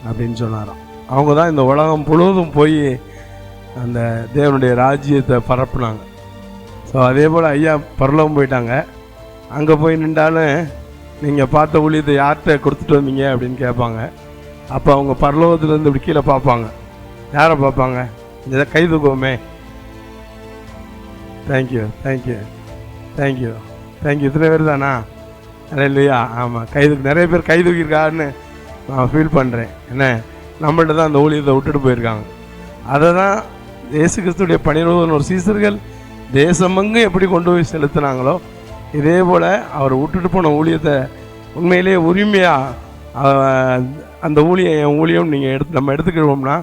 அப்படின்னு சொன்னாராம். அவங்க தான் இந்த உலகம் முழுவதும் போய் அந்த தேவனுடைய ராஜ்யத்தை பரப்புனாங்க. ஸோ அதே போல் ஐயா பரலோகம் போயிட்டாங்க. அங்கே போய் நின்றாலும் நீங்கள் பார்த்த ஊழியத்தை யார்கிட்ட கொடுத்துட்டு வந்தீங்க அப்படின்னு கேட்பாங்க. அப்போ அவங்க பரலோகத்துலேருந்து இப்படி கீழே பார்ப்பாங்க. யாரை பார்ப்பாங்க? இதை கை தூக்குவோமே, தேங்க்யூ தேங்க்யூ தேங்க்யூ தேங்க்யூ, இத்தனை பேர் தானா? இல்லையா? ஆமாம், நிறைய பேர் கை தூக்கியிருக்காருன்னு நான் ஃபீல் பண்ணுறேன். என்ன, நம்மள்ட்ட தான் அந்த ஊழியத்தை விட்டுட்டு போயிருக்காங்க. அதை தான் இயேசு கிறிஸ்துடைய 12 சீசர்கள் தேசமெங்கும் எப்படி கொண்டு போய் செலுத்தினாங்களோ, இதே போல் அவர் விட்டுட்டு போன ஊழியத்தை உண்மையிலேயே உரிமையாக அந்த ஊழியம் நீங்கள் நம்ம எடுத்துக்கிடுவோம்னா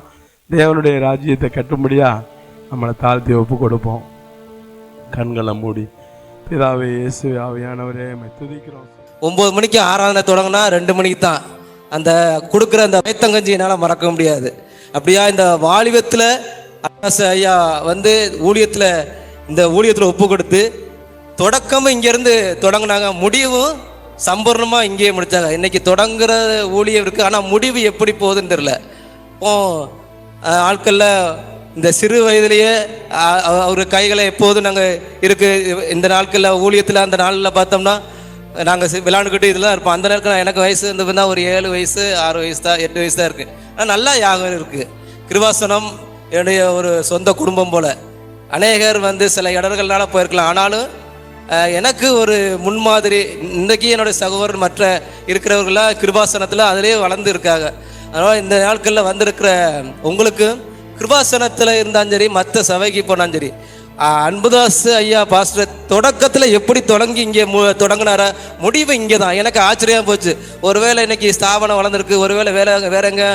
தேவனுடைய ராஜ்யத்தை கட்டும்படியாக நம்மளை தாழ்த்தி ஒப்பு கொடுப்போம். கண்களை மூடி, பிதாவே இயேசு ஆவியானவரே துதிக்கிறோம். 9 மணிக்கு ஆராதனை தொடங்கினா 2 மணிக்கு தான் அந்த கொடுக்குற அந்த வைத்தங்கஞ்சி என்னால் மறக்க முடியாது. அப்படியா இந்த வாலிபத்தில் ஐயா வந்து இந்த ஊழியத்தில் ஒப்பு கொடுத்து தொடக்கமும் இங்கேருந்து தொடங்கினாங்க, முடிவும் சம்பூர்ணமாக இங்கேயே முடித்தாங்க. இன்றைக்கி தொடங்குற ஊழியம் இருக்குது, ஆனால் முடிவு எப்படி போகுதுன்னு தெரில. இப்போ ஆட்களில் இந்த சிறு வயதிலேயே அவர் கைகளை எப்போதும் நாங்கள் இருக்குது. இந்த நாட்களில் ஊழியத்தில் அந்த நாளில் பார்த்தோம்னா நாங்கள் விளையாண்டுக்கிட்டு இதெல்லாம் இருப்போம். அந்த நேரத்தில் எனக்கு வயசு வந்து ஒரு 7 வயசு 6 வயசு தான் 8 வயசு தான் இருக்குது. ஆனால் நல்லா யாகம் இருக்குது. கிருபாசனம் என்னுடைய ஒரு சொந்த குடும்பம் போல். அநேகர் வந்து சில இடர்கள்னால போயிருக்கலாம், ஆனாலும் எனக்கு ஒரு முன்மாதிரி. இன்றைக்கி என்னுடைய சகோதரர் மற்ற இருக்கிறவர்களாக கிருபாசனத்தில் அதிலே வளர்ந்து இருக்காங்க. அதனால் இந்த நாட்களில் வந்திருக்கிற உங்களுக்கு கிருபாசனத்தில் இருந்தாலும் சரி, மற்ற சபைக்கு போனாலும் சரி, அன்புதாஸ் ஐயா பாஸ்டர் தொடக்கத்தில் எப்படி தொடங்கி இங்கே தொடங்கினாரா, முடிவு இங்கே தான். எனக்கு ஆச்சரியமாக போச்சு. ஒருவேளை இன்னைக்கு ஸ்தாபனம் வளர்ந்துருக்கு, ஒருவேளை வேற எங்கே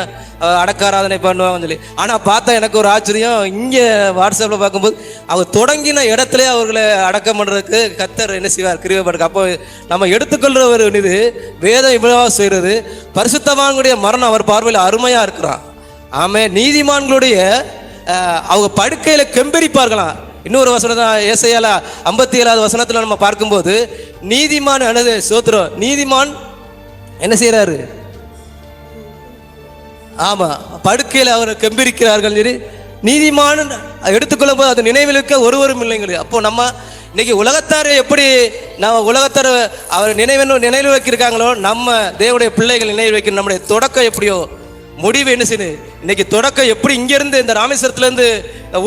அடக்காராதனை பண்ணுவாங்கன்னு சொல்லி. ஆனால் பார்த்தா எனக்கு ஒரு ஆச்சரியம், இங்கே வாட்ஸ்அப்பில் பார்க்கும்போது அவர் தொடங்கின இடத்துல அவர்களை அடக்கம் பண்ணுறதுக்கு கர்த்தர் என்ன செய்வார், கிருபைப்படுக்க. அப்போ நம்ம எடுத்துக்கொள்கிற ஒரு இது வேதம் இவ்வளவா செய்கிறது. பரிசுத்தவான்களுடைய மரணம் அவர் பார்வையில் அருமையாக இருக்கிறான். ஆமே, நீதிமான்களுடைய அவங்க படுக்கையில் கெம்பரிப்பார்களாம். இன்னொரு வசனம் தான், ஏசாயால 57வது வசனத்தில் நம்ம பார்க்கும்போது, நீதிமான் அனது சோத்திரம், நீதிமான் என்ன செய்யறாரு? ஆமா, படுக்கையில் அவர் கெம்பிரிக்கிறார்கள். சரி, நீதிமான் எடுத்துக்கொள்ளும் போது அது நினைவிலுக்க ஒருவரும் இல்லைங்க. அப்போ நம்ம இன்னைக்கு உலகத்தார் எப்படி உலகத்தார் அவர் நினைவு வைக்கிறாங்களோ, நம்ம தேவனுடைய பிள்ளைகள் நினைவு வைக்கணும். நம்முடைய தொடக்கம் எப்படியோ முடிவு என்ன செய்யணும். இன்னைக்கு தொடக்கம் எப்படி இங்கேருந்து இந்த ராமேஸ்வரத்துலேருந்து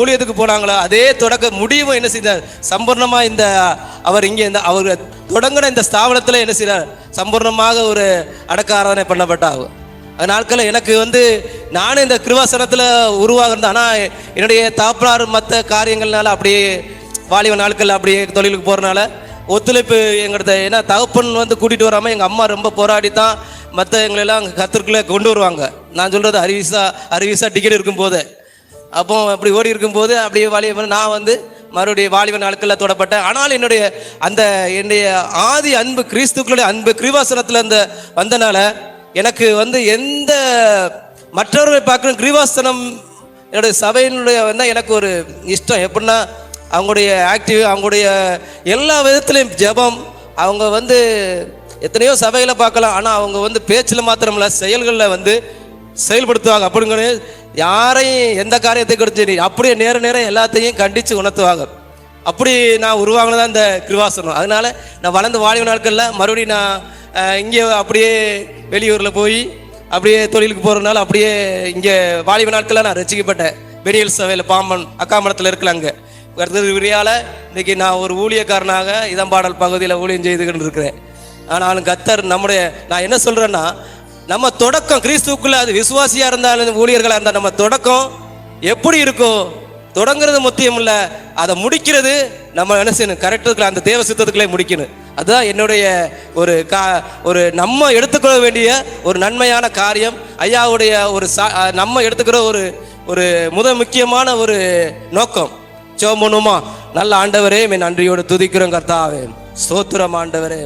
ஊழியத்துக்கு போனாங்களோ, அதே தொடக்க முடிவும் என்ன செய்தார், சம்பூர்ணமாக இந்த அவர் இங்கே இந்த அவர் தொடங்கின இந்த ஸ்தாபனத்தில் என்ன செய்தார், சம்பூர்ணமாக ஒரு அடக்க ஆராதனை பண்ணப்பட்டாகும். நாட்களில் எனக்கு வந்து நானும் இந்த கிருபாசனத்தில் உருவாகிறேன். ஆனால் என்னுடைய தாப்பனார் மற்ற காரியங்கள்னால அப்படியே வாலிப நாட்கள் அப்படியே தொழிலுக்கு போகிறனால ஒத்துழைப்பு எங்கிட்ட, ஏன்னா தகப்பன் வந்து கூட்டிகிட்டு வராமல் எங்கள் அம்மா ரொம்ப போராடி தான் மற்ற எங்களெல்லாம் அங்கே கத்திற்குள்ளே கொண்டு வருவாங்க. நான் சொல்கிறது அறுவீசா டிக்கெட் இருக்கும்போது, அப்போ அப்படி ஓடி இருக்கும்போது அப்படியே வாலிப நான் வந்து மறுபடியும் வாலிப நாட்களில் தொடப்பட்டேன். ஆனால் என்னுடைய ஆதி அன்பு கிறிஸ்துக்களுடைய அன்பு கிருபாசனத்தில் வந்தனால எனக்கு வந்து எந்த மற்றவர்களை பார்க்கணும் கிருபாசனம் என்னுடைய சபையினுடைய வந்து எனக்கு ஒரு இஷ்டம். எப்படின்னா அவங்களுடைய ஆக்டிவ், அவங்களுடைய எல்லா விதத்துலையும் ஜெபம், அவங்க வந்து எத்தனையோ சபைகளை பார்க்கலாம், ஆனால் அவங்க வந்து பேச்சில் மாத்திரமில்ல செயல்களில் வந்து செயல்படுத்துவாங்க. அப்படிங்கிற யாரையும் எந்த காரியத்தை கொடுத்து அப்படியே நேர எல்லாத்தையும் கண்டித்து உணர்த்துவாங்க. அப்படி நான் உருவாங்கினதான் இந்த கிருபாசனம். அதனால நான் வளர்ந்து வாலிப நாட்களில் மறுபடியும் நான் இங்கே அப்படியே வெளியூரில் போய் அப்படியே தொழிலுக்கு போகிறதுனால அப்படியே இங்கே வாலிப நாட்களில் நான் ரசிக்கப்பட்டேன். பெரியல் சபையில் பாம்பன் அக்காமடத்தில் இருக்கலாங்க. கர்த்தர் விரியால் இன்னைக்கு நான் ஒரு ஊழியக்காரனாக இதம்பாடல் பகுதியில் ஊழியம் செய்துக்கிட்டு இருக்கிறேன். ஆனாலும் கர்த்தர் நான் என்ன சொல்கிறேன்னா, நம்ம தொடக்கம் கிறிஸ்துவுக்குள்ள அது விசுவாசியாக இருந்தாலும் ஊழியர்களாக இருந்தால் நம்ம தொடக்கம் எப்படி இருக்கும், தொடங்குறது முக்கியம் இல்லை, அதை முடிக்கிறது நம்ம என்ன செய்யணும், கரெக்டுக்குள்ள அந்த தேவ சித்தத்துக்குள்ளே முடிக்கணும். அதுதான் என்னுடைய ஒரு நம்ம எடுத்துக்கொள்ள வேண்டிய ஒரு நன்மையான காரியம். ஐயாவுடைய நம்ம எடுத்துக்கிற ஒரு முக்கியமான ஒரு நோக்கம். ஜெபம் பண்ணுமா? நல்ல ஆண்டவரே, நன்றியோடு துதிக்கிறோம் கர்த்தாவே, ஸ்தோத்திரம் ஆண்டவரே,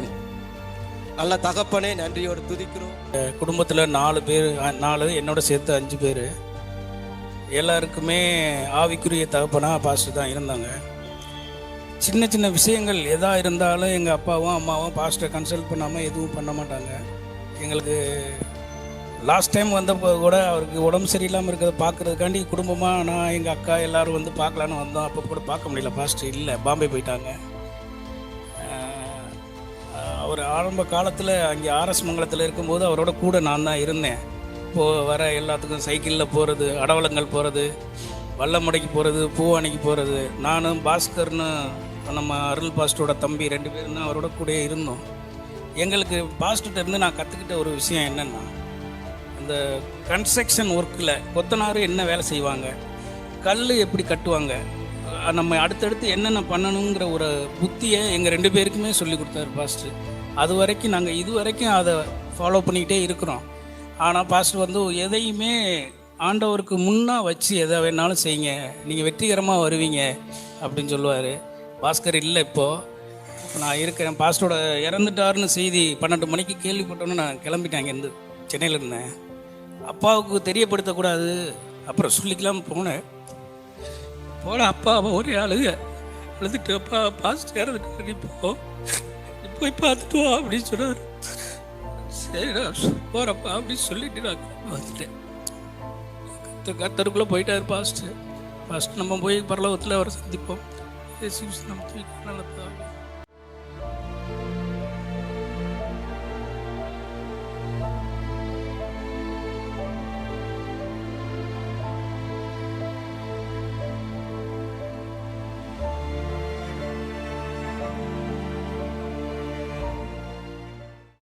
நல்ல தகப்பனே, நன்றியோடு துதிக்கிறோம். குடும்பத்தில் 4 பேர், 4 என்னோட சேர்த்து 5 பேர், எல்லாருக்குமே ஆவிக்குரிய தகப்பனாக பாஸ்டர் தான் இருந்தாங்க. சின்ன சின்ன விஷயங்கள் எதாக இருந்தாலும் எங்கள் அப்பாவும் அம்மாவும் பாஸ்டரை கன்சல்ட் பண்ணாமல் எதுவும் பண்ண மாட்டாங்க. எங்களுக்கு லாஸ்ட் டைம் வந்தப்போ கூட அவருக்கு உடம்பு சரியில்லாமல் இருக்கிறத பார்க்குறதுக்காண்டி குடும்பமாக நான் எங்கள் அக்கா எல்லோரும் வந்து பார்க்கலான்னு வந்தோம். அப்போ கூட பார்க்க முடியல, பாஸ்டர் இல்லை, பாம்பே போயிட்டாங்க. அவர் ஆரம்ப காலத்தில் அங்கே ஆர்எஸ் மங்கலத்தில் இருக்கும்போது அவரோட கூட நான் தான் இருந்தேன். இப்போது வர எல்லாத்துக்கும் சைக்கிளில் போகிறது, அடவலங்கள் போகிறது, வல்லமடைக்கு போகிறது, பூவானிக்கு போகிறது. நானும் பாஸ்கர்னு நம்ம அருள் பாஸ்டரோட தம்பி 2 பேரும் தான் அவரோட கூட இருந்தோம். எங்களுக்கு பாஸ்டர்கிட்ட இருந்து நான் கற்றுக்கிட்ட ஒரு விஷயம் என்னென்னா, இந்த கன்ஸ்ட்ரக்ஷன் ஒர்க்கில் கொத்தனார் என்ன வேலை செய்வாங்க, கல் எப்படி கட்டுவாங்க, நம்ம அடுத்தடுத்து என்னென்ன பண்ணணுங்கிற ஒரு புத்தியை எங்கள் 2 பேருக்குமே சொல்லி கொடுத்தாரு பாஸ்டர். அது வரைக்கும் நாங்கள் இது வரைக்கும் அதை ஃபாலோ பண்ணிக்கிட்டே இருக்கிறோம். ஆனால் பாஸ்டர் வந்து எதையுமே ஆண்டவருக்கு முன்னாக வச்சு எதை வேணாலும் செய்யுங்க, நீங்கள் வெற்றிகரமாக வருவீங்க அப்படின்னு சொல்லுவார். பாஸ்கர் இல்லை, இப்போது நான் இருக்கிறேன். பாஸ்டரோட இறந்துட்டாருன்னு செய்தி 12 மணிக்கு கேள்விப்பட்டோன்னு நான் கிளம்பிட்டேன். இங்கேருந்து சென்னையில் இருந்தேன். அப்பாவுக்கு தெரியப்படுத்தக்கூடாது, அப்புறம் சொல்லிக்கலாம் போனேன். அப்பா ஒரே அழுதுட்டு, அப்பா பாஸ்டர் இறந்துட்டாரு, இப்போ போய் பார்த்துட்டு வா அப்படின்னு சொன்னார். சரி நான் போகிறப்பா அப்படின்னு சொல்லிட்டு நான் வந்துட்டேன். கர்த்தருக்குள்ளே போயிட்டார் பாஸ்டர். நம்ம போய் பரலோகத்தில் அவரை சந்திப்போம். நம்ம நல்லதா